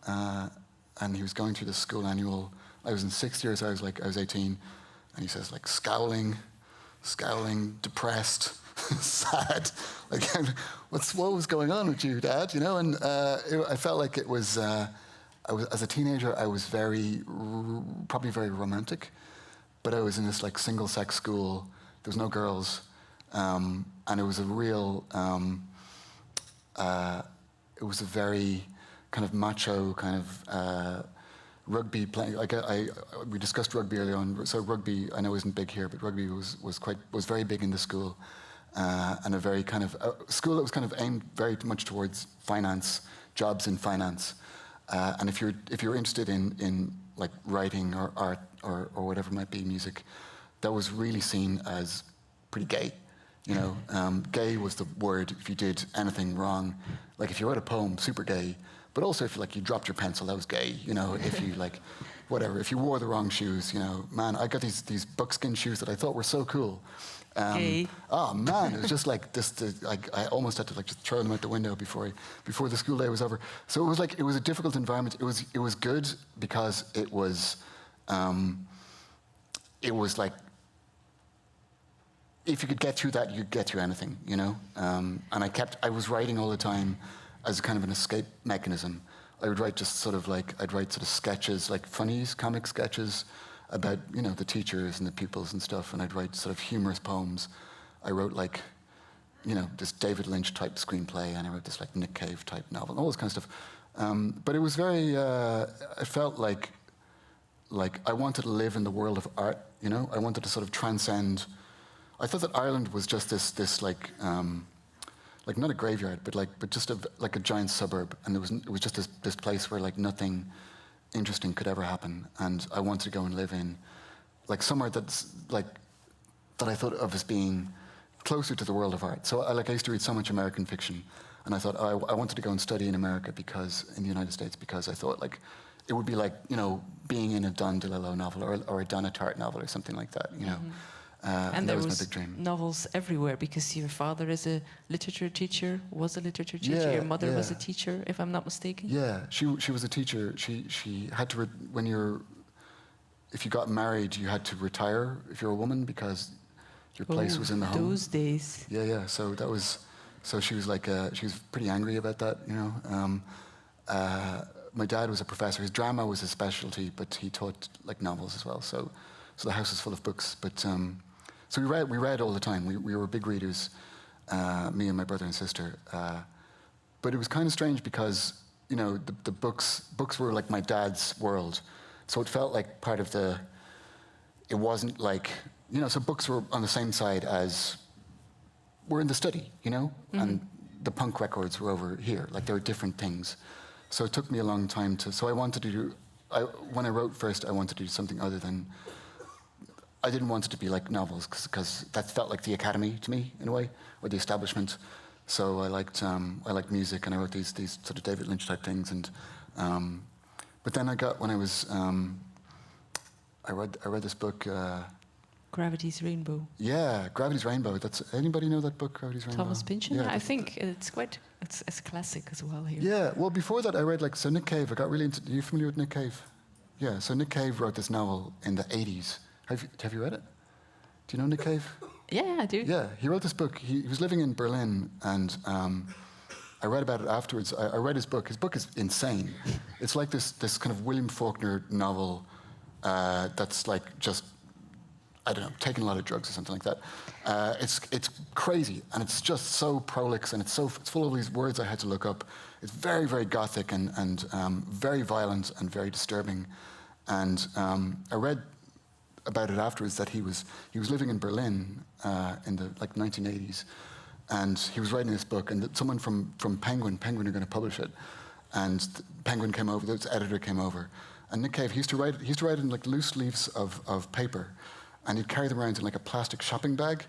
and he was going through the school annual. I was in 6th year, so I was 18, and he says like scowling, depressed, sad. Like, what was going on with you, Dad? You know, and I felt like it was. As a teenager, I was probably very romantic, but I was in this like single-sex school. There was no girls, and it was a real. It was a very kind of macho kind of rugby playing. Like we discussed rugby earlier on. So rugby, I know, isn't big here, but rugby was very big in the school, and a very kind of school that was kind of aimed very much towards finance, jobs in finance. And if you're interested in like writing or art or whatever it might be, music, that was really seen as pretty gay. You know, gay was the word if you did anything wrong. Like if you wrote a poem, super gay. But also if you dropped your pencil, that was gay. You know, if you like, whatever. If you wore the wrong shoes, you know, man, I got these buckskin shoes that I thought were so cool. Oh man, it was just like this. I almost had to like just throw them out the window before the school day was over. So it was a difficult environment. It was good because it was like if you could get through that, you'd get through anything, you know. And I was writing all the time as kind of an escape mechanism. I would write just sort of like I'd write sort of sketches, like funnies, comic sketches about, you know, the teachers and the pupils and stuff, and I'd write sort of humorous poems. I wrote like, you know, this David Lynch type screenplay, and I wrote this like Nick Cave type novel, and all this kind of stuff. But it was very, it felt like I wanted to live in the world of art, you know? I wanted to sort of transcend. I thought that Ireland was just this like not a graveyard, but just like a giant suburb, and it was just this place where like nothing interesting could ever happen, and I wanted to go and live in like somewhere that's like that I thought of as being closer to the world of art. So I used to read so much American fiction, and I thought I wanted to go and study in America in the United States because I thought like it would be like, you know, being in a Don DeLillo novel or a Donna Tartt novel or something like that, you know. And that was my big dream. Novels everywhere because your father was a literature teacher. Yeah, your mother was a teacher, if I'm not mistaken. Yeah, she was a teacher. She had to if you got married, you had to retire if you're a woman because your place was in the home. Those days. Yeah. So she was like she was pretty angry about that, you know. My dad was a professor. His drama was his specialty, but he taught like novels as well. So the house is full of books, but. So we read all the time. We were big readers, me and my brother and sister. But it was kind of strange because, you know, the books were like my dad's world. So it felt like part of it wasn't like, you know, so books were on the same side as, we're in the study, you know? Mm-hmm. And the punk records were over here. Like they were different things. So it took me a long time so I wanted to when I wrote first, I wanted to do something other than, I didn't want it to be like novels because that felt like the academy to me in a way, or the establishment. So I liked music, and I wrote these sort of David Lynch type things. And but then when I was I read this book. Gravity's Rainbow. Yeah, Gravity's Rainbow. Anybody know that book, Gravity's Rainbow? Thomas Pynchon. Yeah, I think it's a classic as well here. Yeah. Well, before that, I read Nick Cave. I got really into. Are you familiar with Nick Cave? Yeah. So Nick Cave wrote this novel in the '80s. Have you read it? Do you know Nick Cave? Yeah, I do. Yeah, he wrote this book. He was living in Berlin, and I read about it afterwards. I read his book. His book is insane. It's like this kind of William Faulkner novel that's like just, I don't know, taking a lot of drugs or something like that. It's crazy, and it's just so prolix, and it's full of these words I had to look up. It's very, very gothic and very violent and very disturbing. And I read about it afterwards that he was living in Berlin in the 1980s, and he was writing this book, and someone from Penguin are going to publish it, and Penguin came over, the editor came over, and Nick Cave, he used to write in like loose leaves of paper, and he'd carry them around in like a plastic shopping bag,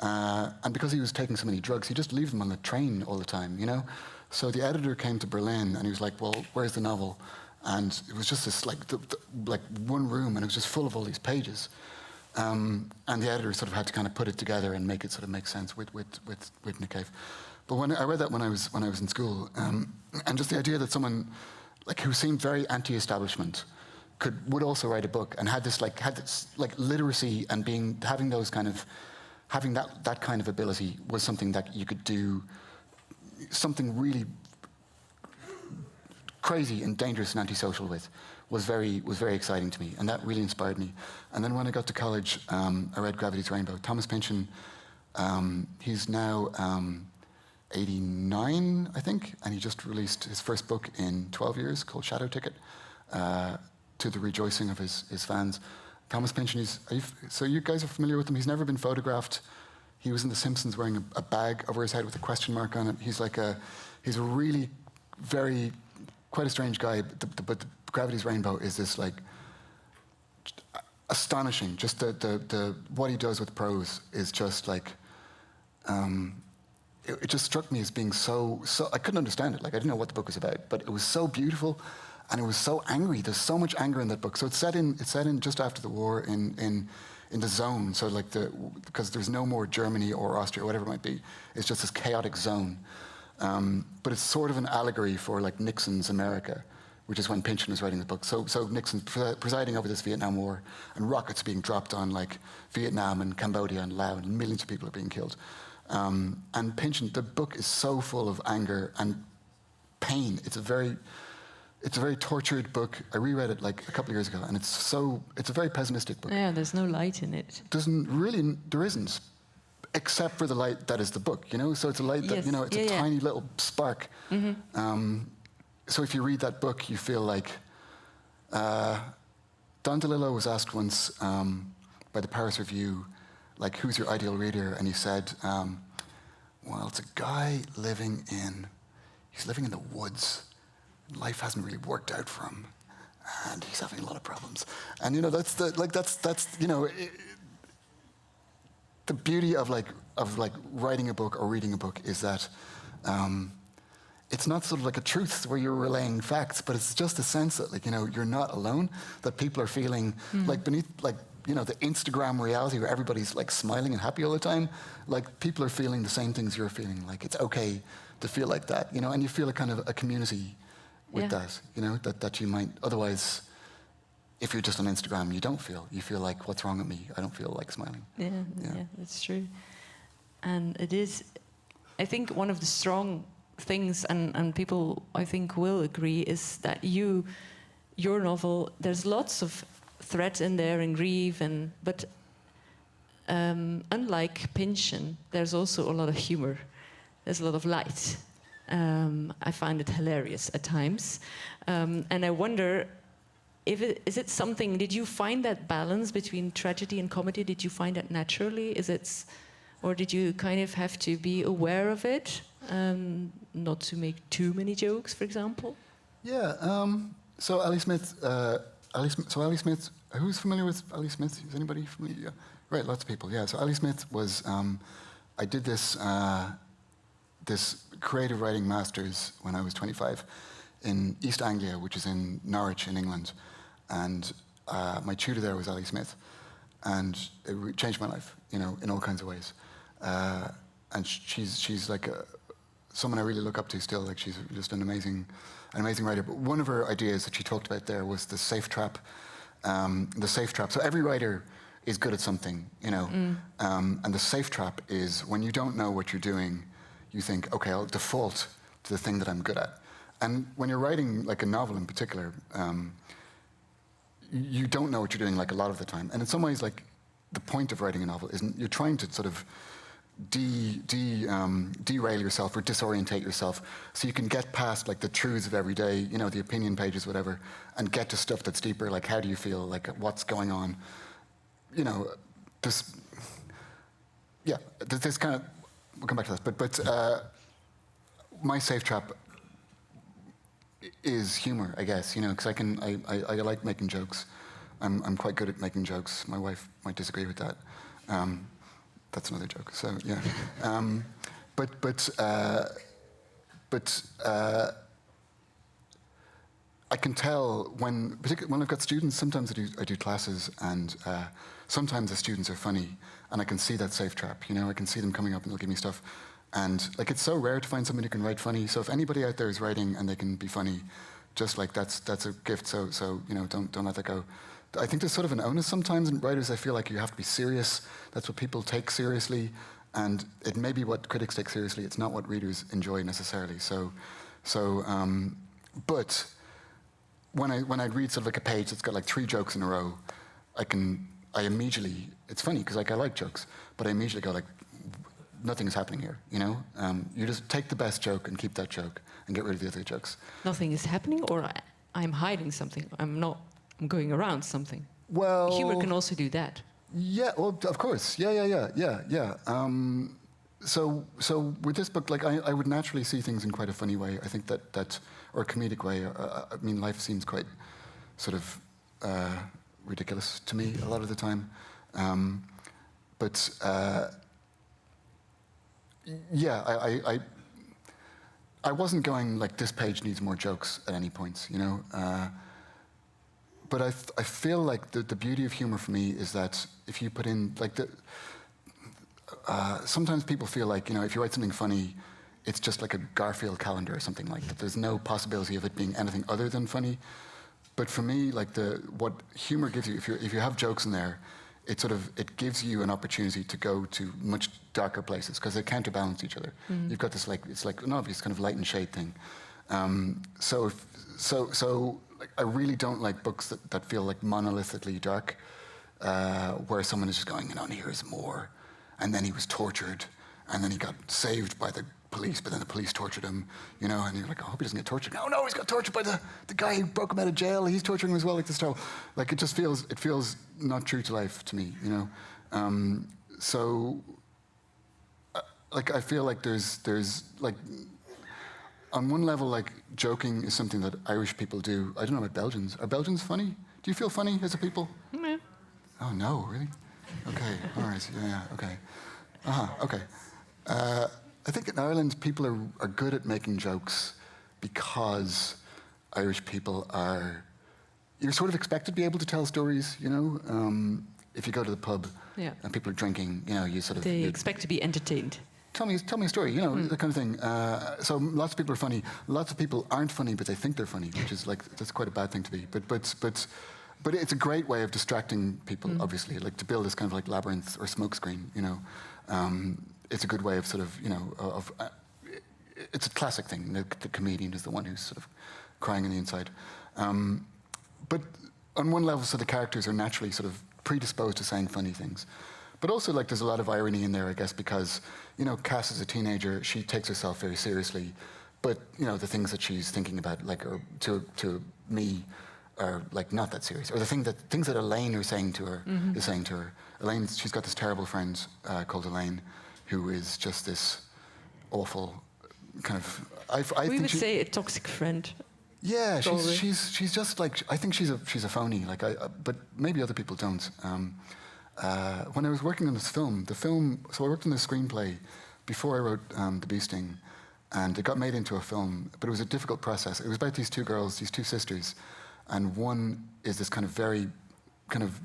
and because he was taking so many drugs, he'd just leave them on the train all the time, you know. So the editor came to Berlin, and he was like, "Well, where's the novel?" And it was just this like one room, and it was just full of all these pages. And the editor sort of had to kind of put it together and make it sort of make sense with Nick Cave. But when I read that when I was in school, and just the idea that someone like who seemed very anti-establishment would also write a book and had this literacy and having that kind of ability was something that you could do, something really crazy and dangerous and antisocial with, was very exciting to me, and that really inspired me. And then when I got to college, I read Gravity's Rainbow. Thomas Pynchon, he's now 89, I think, and he just released his first book in 12 years called Shadow Ticket, to the rejoicing of his fans. Thomas Pynchon, so you guys are familiar with him. He's never been photographed. He was in The Simpsons wearing a bag over his head with a question mark on it. He's a really very quite a strange guy, but Gravity's Rainbow is this like astonishing. Just the what he does with prose is just like it just struck me as being so I couldn't understand it. Like I didn't know what the book was about, but it was so beautiful, and it was so angry. There's so much anger in that book. So it's set in just after the war in the zone. So like because there's no more Germany or Austria or whatever it might be. It's just this chaotic zone. But it's sort of an allegory for like Nixon's America, which is when Pynchon was writing the book. So Nixon's presiding over this Vietnam War, and rockets being dropped on like Vietnam and Cambodia and Laos, and millions of people are being killed. And Pynchon, the book is so full of anger and pain. It's a very tortured book. I reread it like a couple of years ago, and it's a very pessimistic book. Yeah, there's no light in it. There isn't. Except for the light that is the book, you know? So it's a light that, you know, it's a tiny little spark. Mm-hmm. So if you read that book, you feel like... Don DeLillo was asked once by the Paris Review, like, who's your ideal reader? And he said, well, it's a guy he's living in the woods. Life hasn't really worked out for him, and he's having a lot of problems. And, you know, that's you know... The beauty of writing a book or reading a book is that it's not sort of like a truth where you're relaying facts, but it's just a sense that, like, you know, you're not alone, that people are feeling like beneath, like, you know, the Instagram reality where everybody's like smiling and happy all the time, like people are feeling the same things you're feeling. Like it's okay to feel like that, you know, and you feel a kind of a community with that, you know, that you might otherwise... If you're just on Instagram, you don't feel. You feel like, what's wrong with me? I don't feel like smiling. Yeah, that's true. And it is, I think, one of the strong things, and people, I think, will agree, is that your novel, there's lots of threat in there and grief, but unlike Pynchon, there's also a lot of humor. There's a lot of light. I find it hilarious at times. And I wonder... Is it something? Did you find that balance between tragedy and comedy? Did you find that naturally? Or did you kind of have to be aware of it, not to make too many jokes, for example? Yeah. So Ali Smith. Ali Smith. Who's familiar with Ali Smith? Is anybody familiar? Yeah. Right. Lots of people. Yeah. So Ali Smith was. I did this this creative writing masters when I was 25 in East Anglia, which is in Norwich in England, and my tutor there was Ali Smith, and it changed my life, you know, in all kinds of ways. And she's like someone I really look up to still. Like she's just an amazing writer. But one of her ideas that she talked about there was the safe trap. The safe trap. So every writer is good at something, you know. And the safe trap is when you don't know what you're doing, you think, okay, I'll default to the thing that I'm good at. And when you're writing like a novel in particular, you don't know what you're doing like a lot of the time. And in some ways, like the point of writing a novel isn't you're trying to sort of derail yourself or disorientate yourself so you can get past like the truths of every day, you know, the opinion pages, whatever, and get to stuff that's deeper, like how do you feel, like what's going on, you know, this kind of, we'll come back to that, but my safe trap is humor, I guess, you know, because I like making jokes. I'm quite good at making jokes. My wife might disagree with that. That's another joke. So yeah, but I can tell particularly when I've got students. Sometimes I do classes, and sometimes the students are funny, and I can see that safe trap. You know, I can see them coming up and they'll give me stuff, and like it's so rare to find somebody who can write funny. So if anybody out there is writing and they can be funny, just like that's a gift. So you know, don't let that go. I think there's sort of an onus sometimes in writers. I feel like you have to be serious. That's what people take seriously, and it may be what critics take seriously. It's not what readers enjoy necessarily. But when I read sort of like a page that's got like 3 jokes in a row, I immediately, it's funny because like I like jokes, but I immediately go like, nothing is happening here. You know, you just take the best joke and keep that joke and get rid of the other jokes. Nothing is happening, or I'm hiding something. I'm I'm going around something. Well, humor can also do that. Yeah, well, of course. Yeah. So with this book, like I would naturally see things in quite a funny way. I think that or a comedic way. I mean, life seems quite sort of ridiculous to me a lot of the time. But yeah, I wasn't going like this page needs more jokes at any point, you know. But I feel like the beauty of humor for me is that if you put in like sometimes people feel like, you know, if you write something funny, it's just like a Garfield calendar or something like that. There's no possibility of it being anything other than funny. But for me, like what humor gives you, if you have jokes in there, it gives you an opportunity to go to much darker places because they counterbalance each other. Mm-hmm. You've got this it's like an obvious kind of light and shade thing. So like, I really don't like books that feel like monolithically dark, where someone is just going, you know, and here's more, and then he was tortured, and then he got saved by the police, but then the police tortured him, you know, and you're like, I hope he doesn't get tortured. No, he's got tortured by the guy who broke him out of jail. He's torturing him as well, like this. Like it feels not true to life to me, you know. Like I feel like there's like. On one level, like, joking is something that Irish people do. I don't know about Belgians. Are Belgians funny? Do you feel funny as a people? No. Oh, no, really? Okay, all right, yeah, okay. Okay. I think in Ireland, people are good at making jokes because Irish people are... You're sort of expected to be able to tell stories, you know? If you go to the pub and people are drinking, you know, you sort of... They expect to be entertained. Tell me a story, you know, that kind of thing. So lots of people are funny. Lots of people aren't funny, but they think they're funny, which is like, that's quite a bad thing to be. But it's a great way of distracting people, obviously, like to build this kind of like labyrinth or smokescreen, you know. It's a good way of sort of, you know, it's a classic thing. The comedian is the one who's sort of crying on the inside. But on one level, so the characters are naturally sort of predisposed to saying funny things. But also, like, there's a lot of irony in there, I guess, because, you know, Cass is a teenager. She takes herself very seriously. But, you know, the things that she's thinking about, like, to me, are, like, not that serious. Or the things that Elaine is saying to her. Elaine, she's got this terrible friend called Elaine, who is just this awful kind of... We would say a toxic friend. Yeah, she's just, like... I think she's a phony, like, but maybe other people don't. When I was working on this film, so I worked on the screenplay before I wrote The Bee Sting, and it got made into a film, but it was a difficult process. It was about these two girls, these two sisters, and one is this kind of very kind of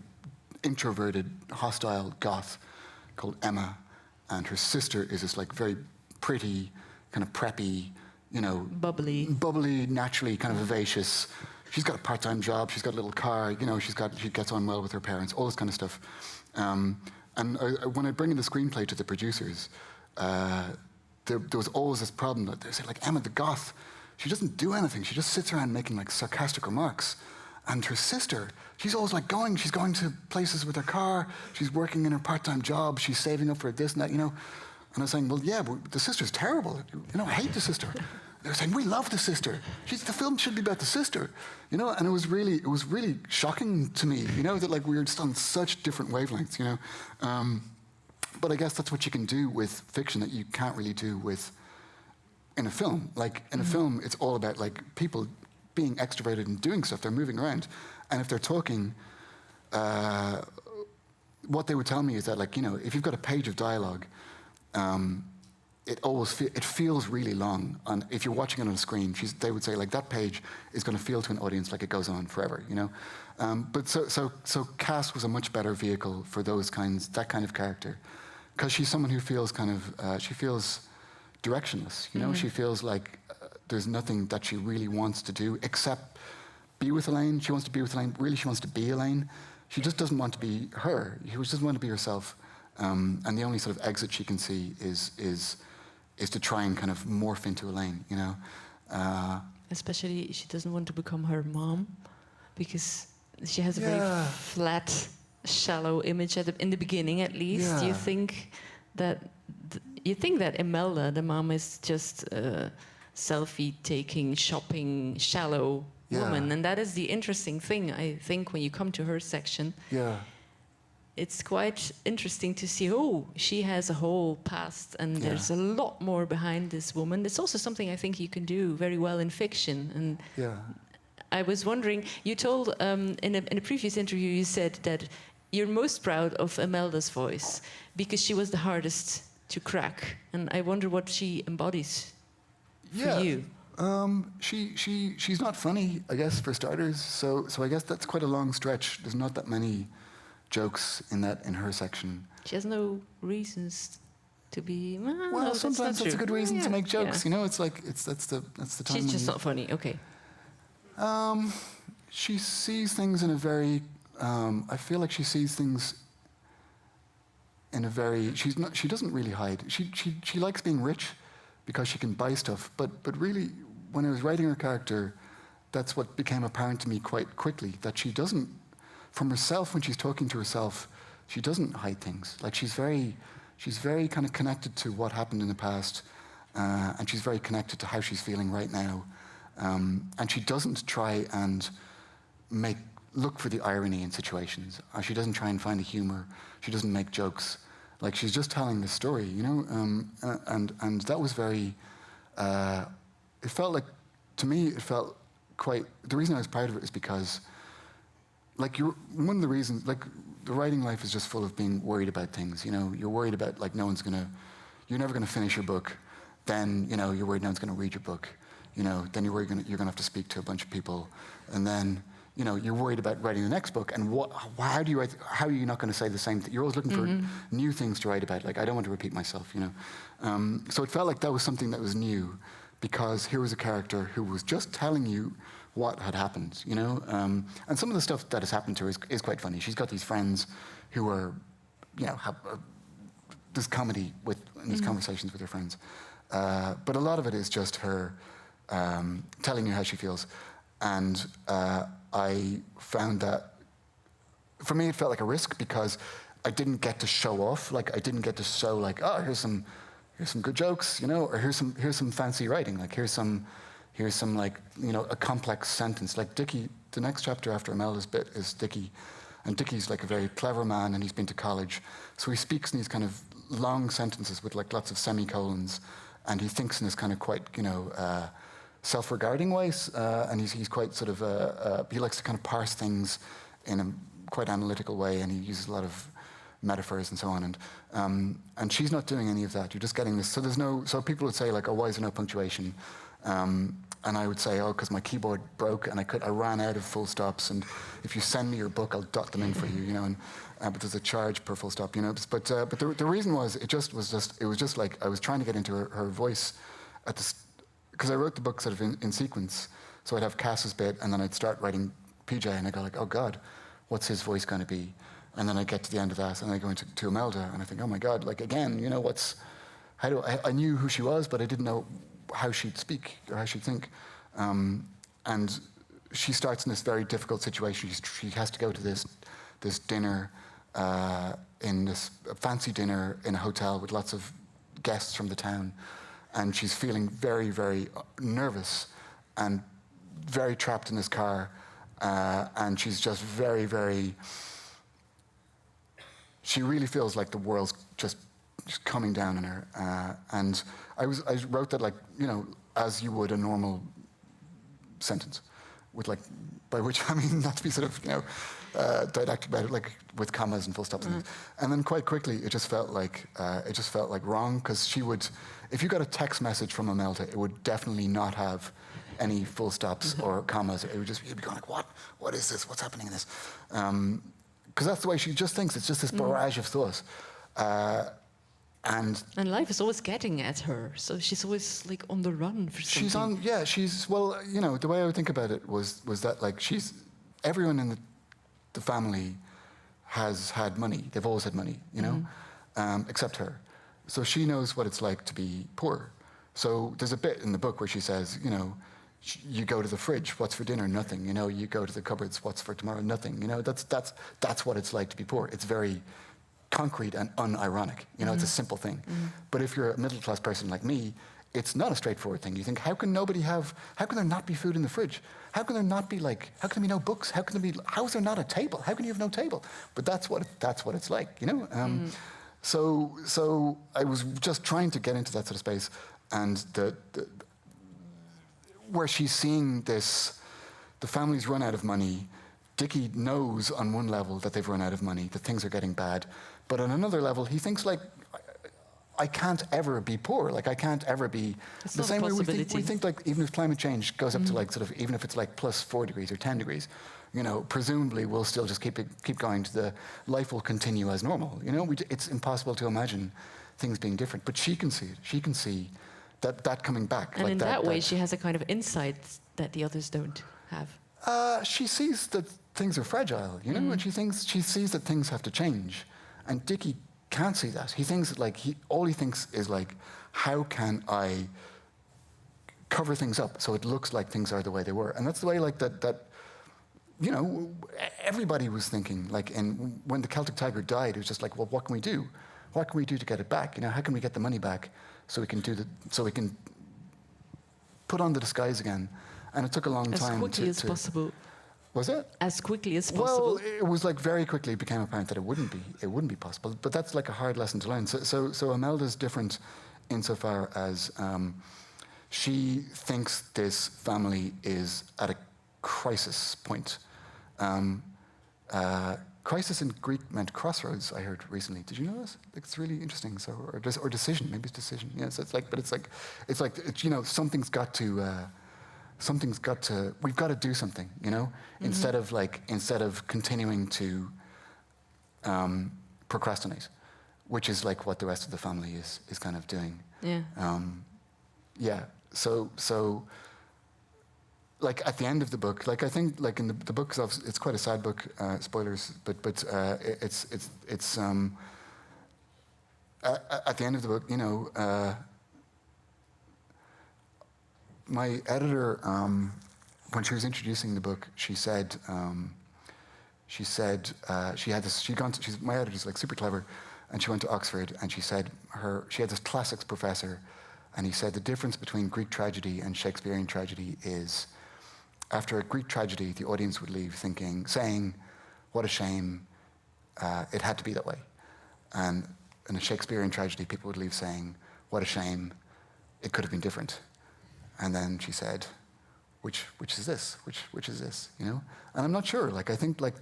introverted, hostile goth called Emma, and her sister is this like very pretty, kind of preppy, bubbly, naturally kind of vivacious. She's got a part-time job. She's got a little car. She gets on well with her parents. All this kind of stuff. When I bring in the screenplay to the producers, there was always this problem that they said, like, Emma the goth, she doesn't do anything. She just sits around making like sarcastic remarks. And her sister, she's always like she's going to places with her car. She's working in her part-time job. She's saving up for this and that. And I was saying, well, yeah, but the sister's terrible. I hate the sister. They were saying, we love the sister. The film should be about the sister. And it was really shocking to me. That like we were just on such different wavelengths. But I guess that's what you can do with fiction that you can't really do in a film. Like in a film, it's all about like people being extroverted and doing stuff. They're moving around, and if they're talking, what they would tell me is that like if you've got a page of dialogue, it feels really long. And if you're watching it on a screen, they would say like that page is going to feel to an audience like it goes on forever. But so Cass was a much better vehicle for that kind of character, because she's someone who feels she feels directionless. She feels like there's nothing that she really wants to do except be with Elaine. She wants to be with Elaine. Really, she wants to be Elaine. She just doesn't want to be her. She just doesn't want to be herself. And the only sort of exit she can see is to try and kind of morph into Elaine. Especially, she doesn't want to become her mom, because she has a very flat, shallow image in the beginning, at least. Yeah. You think that Imelda, the mom, is just a selfie-taking, shopping, shallow woman, and that is the interesting thing. I think when you come to her section, it's quite interesting to see. She has a whole past, and there's a lot more behind this woman. It's also something I think you can do very well in fiction. And I was wondering, you told in a previous interview, you said that you're most proud of Imelda's voice because she was the hardest to crack, and I wonder what she embodies for you. She's not funny, I guess, for starters. So I guess that's quite a long stretch. There's not that many jokes in her section. She has no reasons to be. Well, no, sometimes that's a good reason to make jokes. It's like that's the time. She's just not funny. Okay. She sees things in a very. I feel like she sees things in a very. She doesn't really hide. She likes being rich because she can buy stuff. But really, when I was writing her character, that's what became apparent to me quite quickly. That she doesn't, from herself, when she's talking to herself, she doesn't hide things. Like she's very kind of connected to what happened in the past, and she's very connected to how she's feeling right now. And she doesn't try and look for the irony in situations. She doesn't try and find the humor. She doesn't make jokes. Like she's just telling the story, and that was very. It felt like, to me, it felt quite. The reason I was proud of it is because, like, one of the reasons, like, the writing life is just full of being worried about things. You're worried about like you're never gonna finish your book. Then you're worried no one's gonna read your book. Then you're worried you're gonna have to speak to a bunch of people, and then. You're worried about writing the next book, and how do you write? How are you not going to say the same thing? You're always looking for new things to write about. Like, I don't want to repeat myself, So it felt like that was something that was new, because here was a character who was just telling you what had happened, And some of the stuff that has happened to her is quite funny. She's got these friends who are, have this comedy in these conversations with her friends, but a lot of it is just her telling you how she feels, and. I found that, for me, it felt like a risk because I didn't get to show off. Like I didn't get to show like, oh, here's some good jokes, or here's some fancy writing. Like here's some like a complex sentence. Like Dickie, the next chapter after Imelda's bit is Dickie, and Dickie's like a very clever man, and he's been to college, so he speaks in these kind of long sentences with like lots of semicolons, and he thinks in this kind of quite self-regarding ways, and he's quite sort of he likes to kind of parse things in a quite analytical way, and he uses a lot of metaphors and so on. And she's not doing any of that. You're just getting this. So there's no. So people would say like, oh, why is there no punctuation? And I would say, oh, because my keyboard broke and I ran out of full stops. And if you send me your book, I'll dot them in for you, you know. And but there's a charge per full stop, you know. But the reason was it was just like I was trying to get into her voice at this, because I wrote the book sort of in sequence. So I'd have Cass's bit, and then I'd start writing PJ, and I go like, oh God, what's his voice going to be? And then I get to the end of that, and I go into Imelda, and I think, oh my God, like again, you know, I knew who she was, but I didn't know how she'd speak or how she'd think. And she starts in this very difficult situation. She has to go to this dinner, in this fancy dinner in a hotel with lots of guests from the town, and she's feeling very, very nervous and very trapped in this car, and she's just very, very. She really feels like the world's just coming down on her, and I wrote that like, you know, as you would a normal sentence, with like, by which I mean not to be sort of, you know, didactic about it, like with commas and full stops and things. And then quite quickly it just felt like wrong, because she would, if you got a text message from Imelda, it would definitely not have any full stops or commas. It would just, you'd be going like, what is this? What's happening in this? Because that's the way she just thinks. It's just this barrage of thoughts. And life is always getting at her, so she's always like on the run for something. Well, you know, the way I would think about it was that like everyone in the family has had money. They've always had money, you know, except her. So she knows what it's like to be poor. So there's a bit in the book where she says, you know, you go to the fridge, what's for dinner? Nothing. You know, you go to the cupboards, what's for tomorrow? Nothing. You know, that's what it's like to be poor. It's very concrete and unironic. You know, it's a simple thing. But if you're a middle-class person like me, it's not a straightforward thing. You think, how can there not be food in the fridge? How can there be no books? How is there not a table? How can you have no table? But that's what it's like, you know? So I was just trying to get into that sort of space, and where she's seeing this, the family's run out of money. Dickie knows on one level that they've run out of money, that things are getting bad. But on another level, he thinks like, I can't ever be poor. Like I can't ever be it's the same way we think like even if climate change goes up to like sort of, even if it's like plus 4 degrees or 10 degrees, you know, presumably we'll still just keep going to life will continue as normal. You know, it's impossible to imagine things being different. But she can see it. She can see that coming back. And like in that way, she has a kind of insight that the others don't have. She sees that things are fragile, you know, and she sees that things have to change. And Dickie can't see that. He thinks that like all he thinks is like, how can I cover things up so it looks like things are the way they were? And that's the way like that you know, everybody was thinking. Like, and when the Celtic Tiger died, it was just like, well, what can we do? What can we do to get it back? You know, how can we get the money back so we can put on the disguise again? And it took a long time. As quickly as possible. Was it? As quickly as possible. Well, it was like very quickly became apparent that it wouldn't be possible. But that's like a hard lesson to learn. So Imelda's different insofar as she thinks this family is at a crisis point. Crisis in Greek meant crossroads, I heard recently. Did you know this? It's really interesting. So, or decision, maybe it's decision. Yeah, so it's like, you know, something's got to, we've got to do something, you know? Instead of continuing to procrastinate, which is like what the rest of the family is kind of doing. Yeah. So like at the end of the book, like I think like in the book, it's quite a sad book, spoilers, but it's at the end of the book, you know, my editor, when she was introducing the book, she said my editor's like super clever, and she went to Oxford, and she said she had this classics professor, and he said the difference between Greek tragedy and Shakespearean tragedy is, after a Greek tragedy, the audience would leave saying, what a shame, it had to be that way. And in a Shakespearean tragedy, people would leave saying, what a shame, it could have been different. And then she said, which is this? Which is this, you know? And I'm not sure, like, I think, like,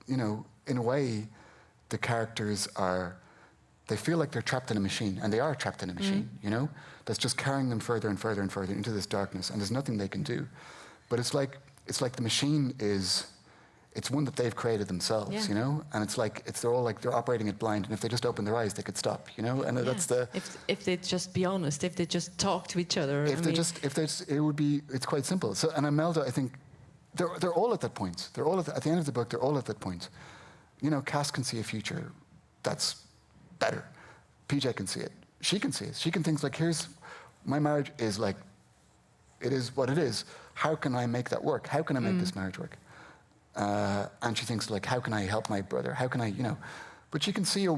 you know, in a way, the characters they feel like they're trapped in a machine, and they are trapped in a machine, you know, that's just carrying them further and further and further into this darkness, and there's nothing they can do. But it's like the machine it's one that they've created themselves, you know, and they're operating it blind, and if they just open their eyes, they could stop, you know, and that's the. If they'd just be honest, if they just talk to each other. It's quite simple. So, and Imelda, I think, they're all at that point. They're all at the end of the book. They're all at that point. You know, Cass can see a future that's better. PJ can see it. She can see it. She can think like, my marriage is like, it is what it is. How can I make that work? How can I make this marriage work? And she thinks like, how can I help my brother? How can I, you know? But she can see a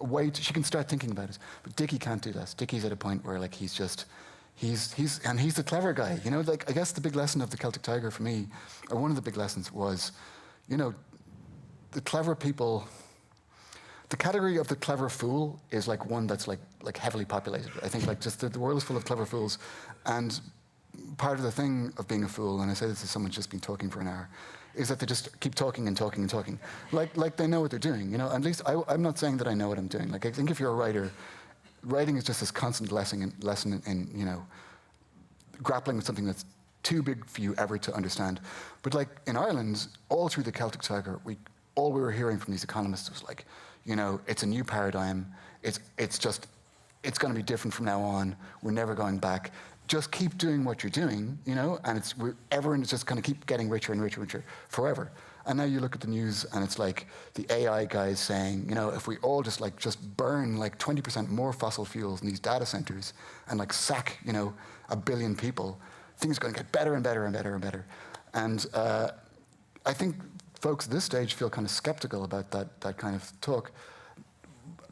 way. She can start thinking about it. But Dickie can't do that. Dickie's at a point where like he's the clever guy. You know, like I guess the big lesson of the Celtic Tiger for me, or one of the big lessons was, you know, the clever people. The category of the clever fool is like one that's like heavily populated. I think like just the world is full of clever fools, and part of the thing of being a fool, and I say this as someone who's just been talking for an hour, is that they just keep talking and talking and talking, like they know what they're doing. You know, at least I'm not saying that I know what I'm doing. Like I think if you're a writer, writing is just this constant lesson in you know, grappling with something that's too big for you ever to understand. But like in Ireland, all through the Celtic Tiger, all we were hearing from these economists was like, you know, it's a new paradigm. It's going to be different from now on. We're never going back. Just keep doing what you're doing, you know, and everyone is just going to keep getting richer and richer and richer forever. And now you look at the news, and it's like the AI guys saying, you know, if we all just burn like 20% more fossil fuels in these data centers and like sack, you know, 1 billion people, things are going to get better and better and better and better. And I think folks at this stage feel kind of skeptical about that kind of talk.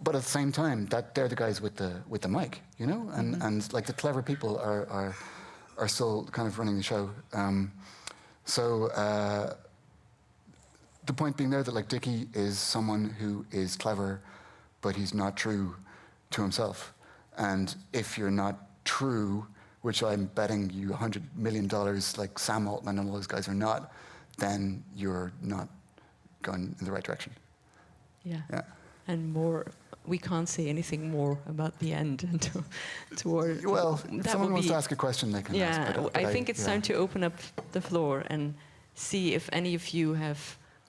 But at the same time, that they're the guys with the mic, you know, and like the clever people are still kind of running the show. The point being there that like Dickie is someone who is clever, but he's not true to himself. And if you're not true, which I'm betting you $100 million, like Sam Altman and all those guys are not, then you're not going in the right direction. Yeah. And we can't say anything more about the end. Well, if someone wants to ask a question, they can ask. But I think it's time to open up the floor and see if any of you have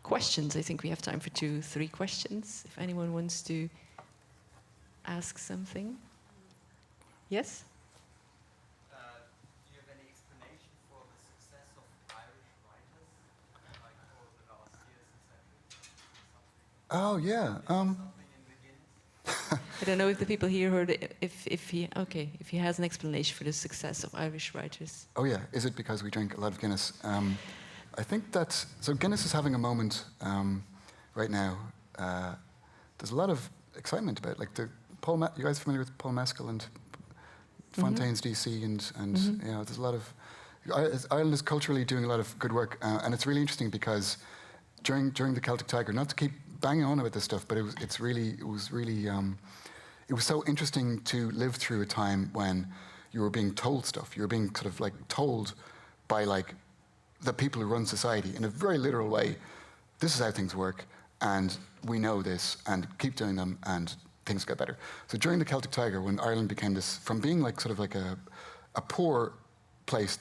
questions. I think we have time for 2-3 questions. If anyone wants to ask something. Yes? Do you have any explanation for the success of Irish writers, like over the last years and centuries? Oh yeah. Something in the Guinness? I don't know if the people here heard it, if he has an explanation for the success of Irish writers. Oh yeah. Is it because we drink a lot of Guinness? I think so Guinness is having a moment right now. There's a lot of excitement about like you guys familiar with Paul Mescal and Fontaine's DC and you know, there's a lot of Ireland is culturally doing a lot of good work, and it's really interesting because during the Celtic Tiger, not to keep banging on about this stuff, but it was so interesting to live through a time when you were being told stuff. You were being sort of like told by like the people who run society in a very literal way. This is how things work, and we know this, and keep doing them, and things get better. So during the Celtic Tiger, when Ireland became this, from being like sort of like a poor place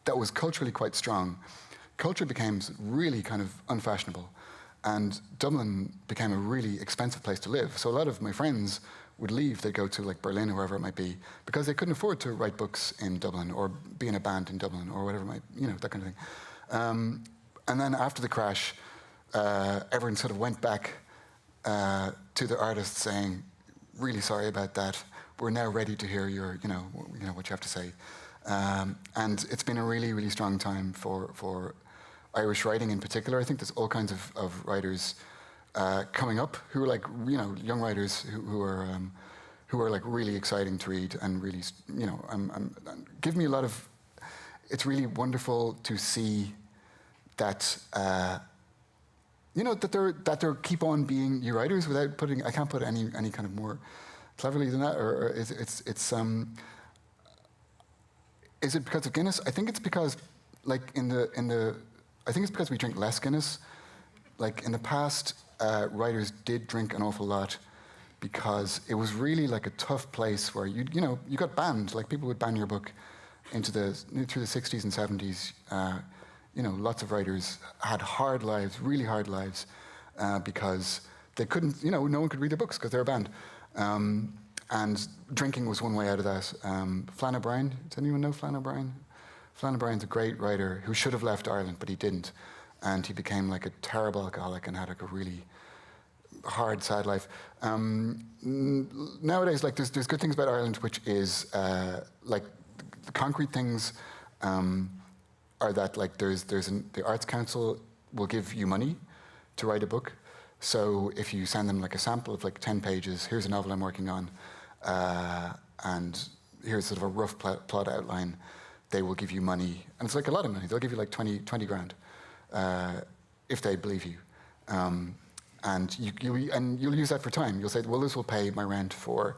that was culturally quite strong, culture became really kind of unfashionable. And Dublin became a really expensive place to live. So a lot of my friends would leave, they'd go to like Berlin or wherever it might be, because they couldn't afford to write books in Dublin or be in a band in Dublin or whatever it might, you know, that kind of thing. And then after the crash, everyone sort of went back to the artists saying, really sorry about that. We're now ready to hear your, you know what you have to say. And it's been a really, really strong time for Irish writing in particular. I think there's all kinds of writers coming up who are like, you know, young writers who are like really exciting to read and really, you know, give me a lot of. It's really wonderful to see that, you know, that they keep on being new writers without putting. I can't put any kind of more cleverly than that. Or it's Is it because of Guinness? I think it's because, like I think it's because we drink less Guinness. Like in the past, writers did drink an awful lot because it was really like a tough place where you got banned. Like people would ban your book through the 60s and 70s. Lots of writers had hard lives, really hard lives, because they couldn't. No one could read their books because they were banned. And drinking was one way out of that. Flann O'Brien, does anyone know Flann O'Brien? Flann O'Brien's a great writer who should have left Ireland, but he didn't. And he became like a terrible alcoholic and had like a really hard, sad life. Nowadays, like there's good things about Ireland, which is like the concrete things are that like the Arts Council will give you money to write a book. So if you send them like a sample of like 10 pages, here's a novel I'm working on, and here's sort of a rough plot outline, they will give you money. And it's like a lot of money. They'll give you like 20 grand if they believe you. And you'll use that for time. You'll say, well, this will pay my rent for,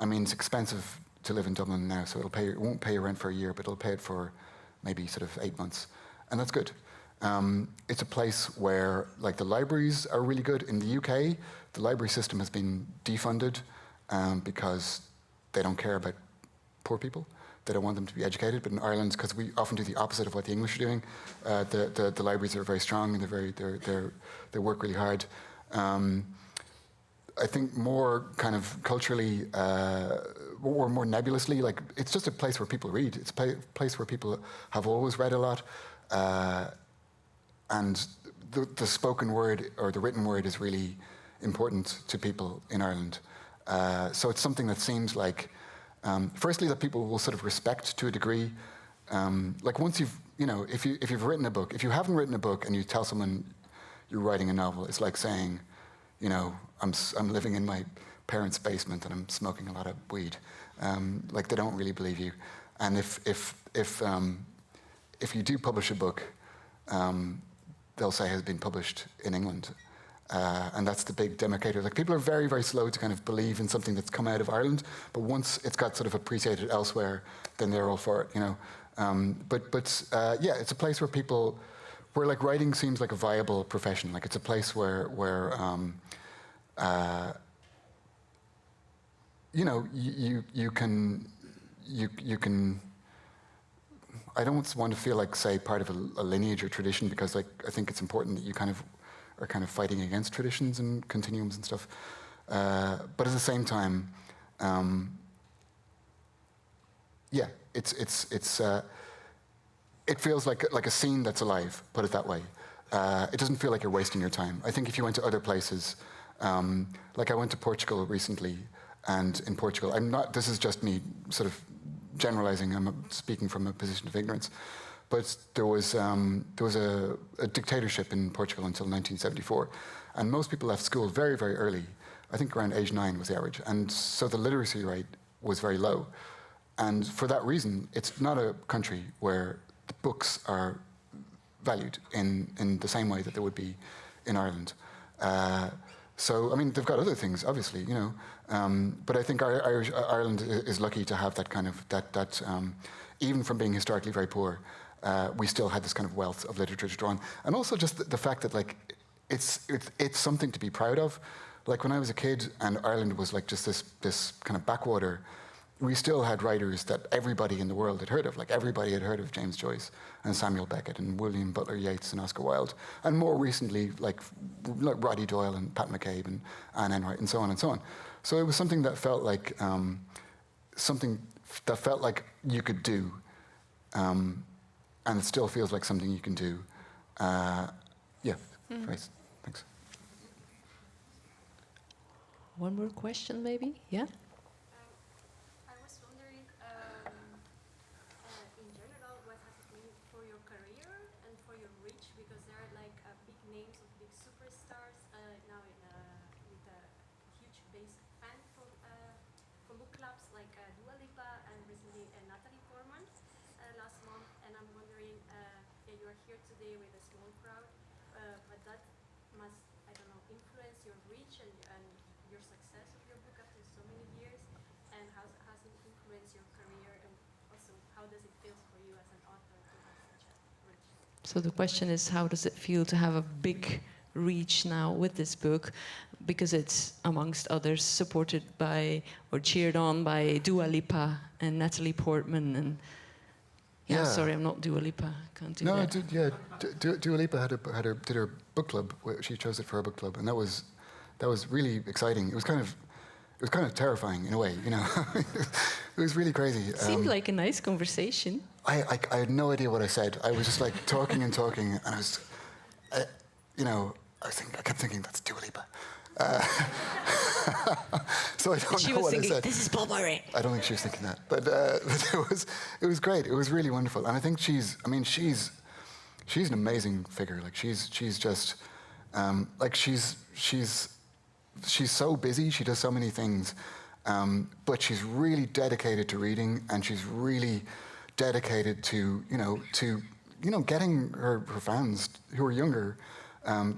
it's expensive to live in Dublin now, so it won't pay your rent for a year, but it'll pay it for maybe sort of 8 months. And that's good. It's a place where, like, the libraries are really good. In the UK, the library system has been defunded because they don't care about poor people. They don't want them to be educated. But in Ireland, because we often do the opposite of what the English are doing, the libraries are very strong and they work really hard. I think more kind of culturally or more nebulously, like it's just a place where people read. It's a place where people have always read a lot. And the spoken word or the written word is really important to people in Ireland. So it's something that seems like, firstly, that people will sort of respect to a degree. Like once if you've written a book, if you haven't written a book and you tell someone you're writing a novel, it's like saying, I'm living in my parents' basement and I'm smoking a lot of weed. Like they don't really believe you. And if you do publish a book, they'll say it has been published in England. And that's the big demarcator. Like people are very, very slow to kind of believe in something that's come out of Ireland, but once it's got sort of appreciated elsewhere, then they're all for it, Yeah, it's a place where like writing seems like a viable profession. Like it's a place where you can. I don't want to feel like, say, part of a lineage or tradition, because like I think it's important that you are kind of fighting against traditions and continuums and stuff. But at the same time, it feels like a scene that's alive. Put it that way. It doesn't feel like you're wasting your time. I think if you went to other places, like I went to Portugal recently, and in Portugal, this is just me sort of generalizing. I'm speaking from a position of ignorance. But there was a dictatorship in Portugal until 1974, and most people left school very, very early. I think around age 9 was the average, and so the literacy rate was very low. And for that reason, it's not a country where the books are valued in the same way that they would be in Ireland. So they've got other things, obviously, but I think Ireland is lucky to have that kind of that even from being historically very poor. We still had this kind of wealth of literature to draw on. And also just the fact that like it's something to be proud of. Like when I was a kid and Ireland was like just this kind of backwater, we still had writers that everybody in the world had heard of. Like everybody had heard of James Joyce and Samuel Beckett and William Butler Yeats and Oscar Wilde. And more recently, like Roddy Doyle and Pat McCabe and Anne Enright and so on and so on. So it was something that felt like you could do. And it still feels like something you can do. Thanks. One more question, maybe? Yeah? I was wondering, in general, what has it meant for your career and for your reach? Because there are like big names of big superstars now with a huge base fan from book clubs like Dua Lipa and recently Natalie Portman last month. And I'm wondering, you are here today with a small crowd, but that must, influence your reach and your success of your book after so many years. And how has it influenced your career, and also how does it feel for you as an author to have such a reach? So the question is, how does it feel to have a big reach now with this book, because it's, amongst others, supported by or cheered on by Dua Lipa and Natalie Portman and Yeah. sorry, I'm not Dua Lipa. Can't do No, that. Dua Lipa did her book club. She chose it for her book club, and that was really exciting. It was kind of terrifying in a way, you know. It was really crazy. Seemed like a nice conversation. I had no idea what I said. I was just like talking, and I was, I kept thinking that's Dua Lipa. So I don't She know was what thinking, I said. this is Bob Murray. I don't think she was thinking that, but it was great. It was really wonderful, and I think she's an amazing figure. Like she's just she's so busy. She does so many things, but she's really dedicated to reading, and she's really dedicated to getting her fans who are younger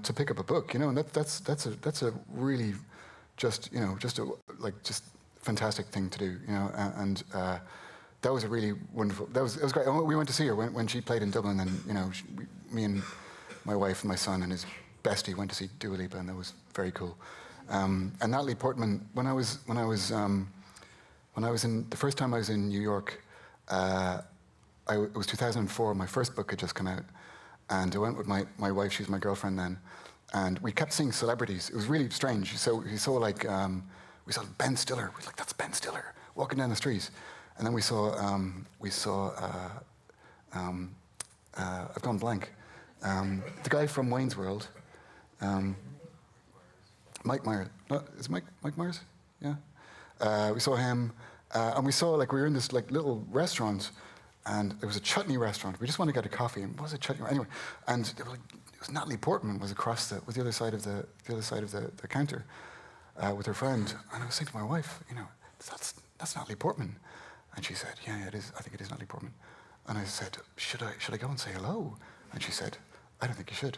to pick up a book. You know, and that's a really just fantastic thing to do. You know, and that was a really wonderful. It was great. We went to see her when she played in Dublin, and me and my wife and my son and his bestie went to see Dua Lipa, and that was very cool. And Natalie Portman, when I was in the first time I was in New York, it was 2004. My first book had just come out, and I went with my wife. She was my girlfriend then, and we kept seeing celebrities. It was really strange. So we saw we saw Ben Stiller. We were like, that's Ben Stiller walking down the street, and then we saw I've gone blank. The guy from Wayne's World. Mike Myers. No, is it Mike Myers? Yeah. We saw him, and we saw we were in this little restaurant, and it was a chutney restaurant. We just wanted to get a coffee, and what was it, chutney? Anyway, and it was Natalie Portman was across was the other side of the counter with her friend, and I was saying to my wife, that's Natalie Portman, and she said, yeah, it is. I think it is Natalie Portman, and I said, should I go and say hello? And she said, I don't think you should.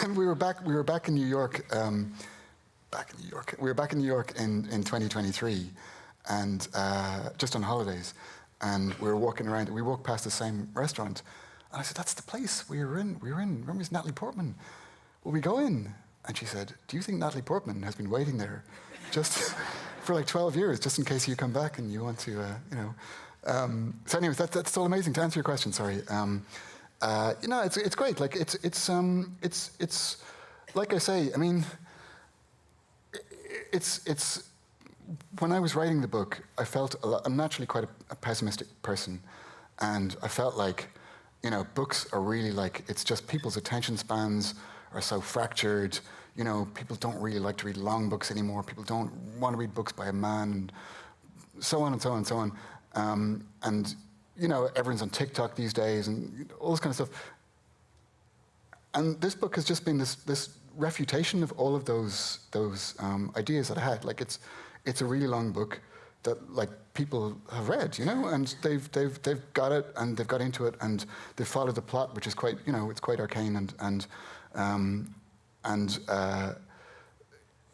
And we were back in New York. We were back in New York in 2023, and just on holidays. And we were walking around. And we walked past the same restaurant, and I said, "That's the place we were in. Remember, it's Natalie Portman. Will we go in?" And she said, "Do you think Natalie Portman has been waiting there, just for 12 years, just in case you come back and you want to, So, anyways, that's all amazing. To answer your question, sorry. It's great. It's like I say. I mean, it's when I was writing the book, I felt I'm naturally quite a pessimistic person, and I felt books are really it's just people's attention spans are so fractured. People don't really like to read long books anymore. People don't want to read books by a man, and so on and so on and so on. And everyone's on TikTok these days and all this kind of stuff. And this book has just been this refutation of all of those ideas that I had. It's a really long book that people have read, and they've got it and they've got into it and they've followed the plot, which is quite it's quite arcane and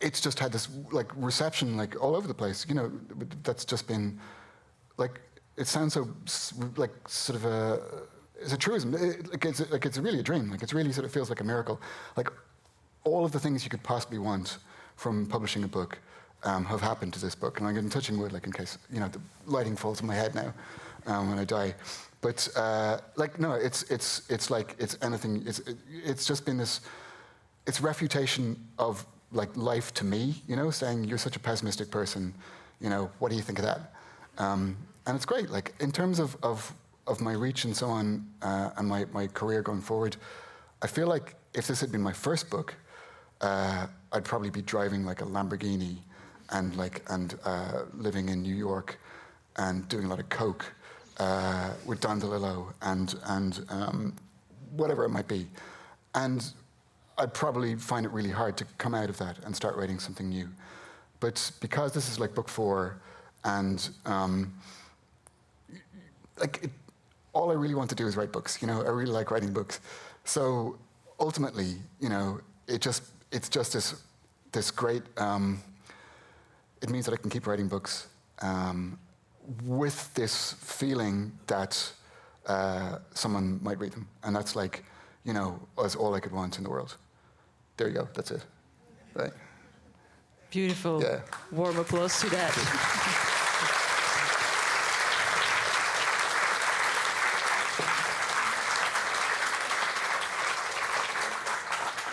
it's just had this reception all over the place. That's just been it sounds so sort of it's a truism. It's really a dream. It's really sort of feels like a miracle. All of the things you could possibly want from publishing a book have happened to this book, and I'm getting touching wood, in case the lighting falls on my head now when I die. But no, it's anything. It's just been this. It's refutation of life to me. Saying you're such a pessimistic person. What do you think of that? And it's great. In terms of my reach and so on, and my career going forward, I feel like if this had been my first book, I'd probably be driving a Lamborghini and living in New York and doing a lot of coke with Don DeLillo and whatever it might be. And I'd probably find it really hard to come out of that and start writing something new. But because this is book 4, and all I really want to do is write books. I really like writing books. So ultimately, it's just this great. It means that I can keep writing books with this feeling that someone might read them, and that's as all I could want in the world. there you go. That's it. Right. Beautiful. Yeah. Warm applause to that.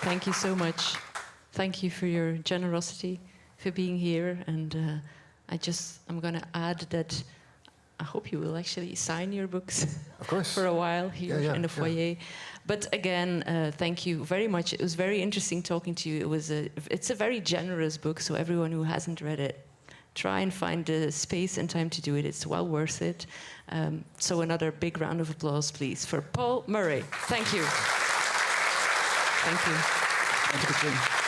Thank you so much. Thank you for your generosity, for being here. And I'm going to add that I hope you will actually sign your books Of course. for a while here in the foyer. Yeah. But again, thank you very much. It was very interesting talking to you. It's a very generous book, so everyone who hasn't read it, try and find the space and time to do it. It's well worth it. So another big round of applause, please, for Paul Murray. Thank you. Thank you. Thank you, Katrien.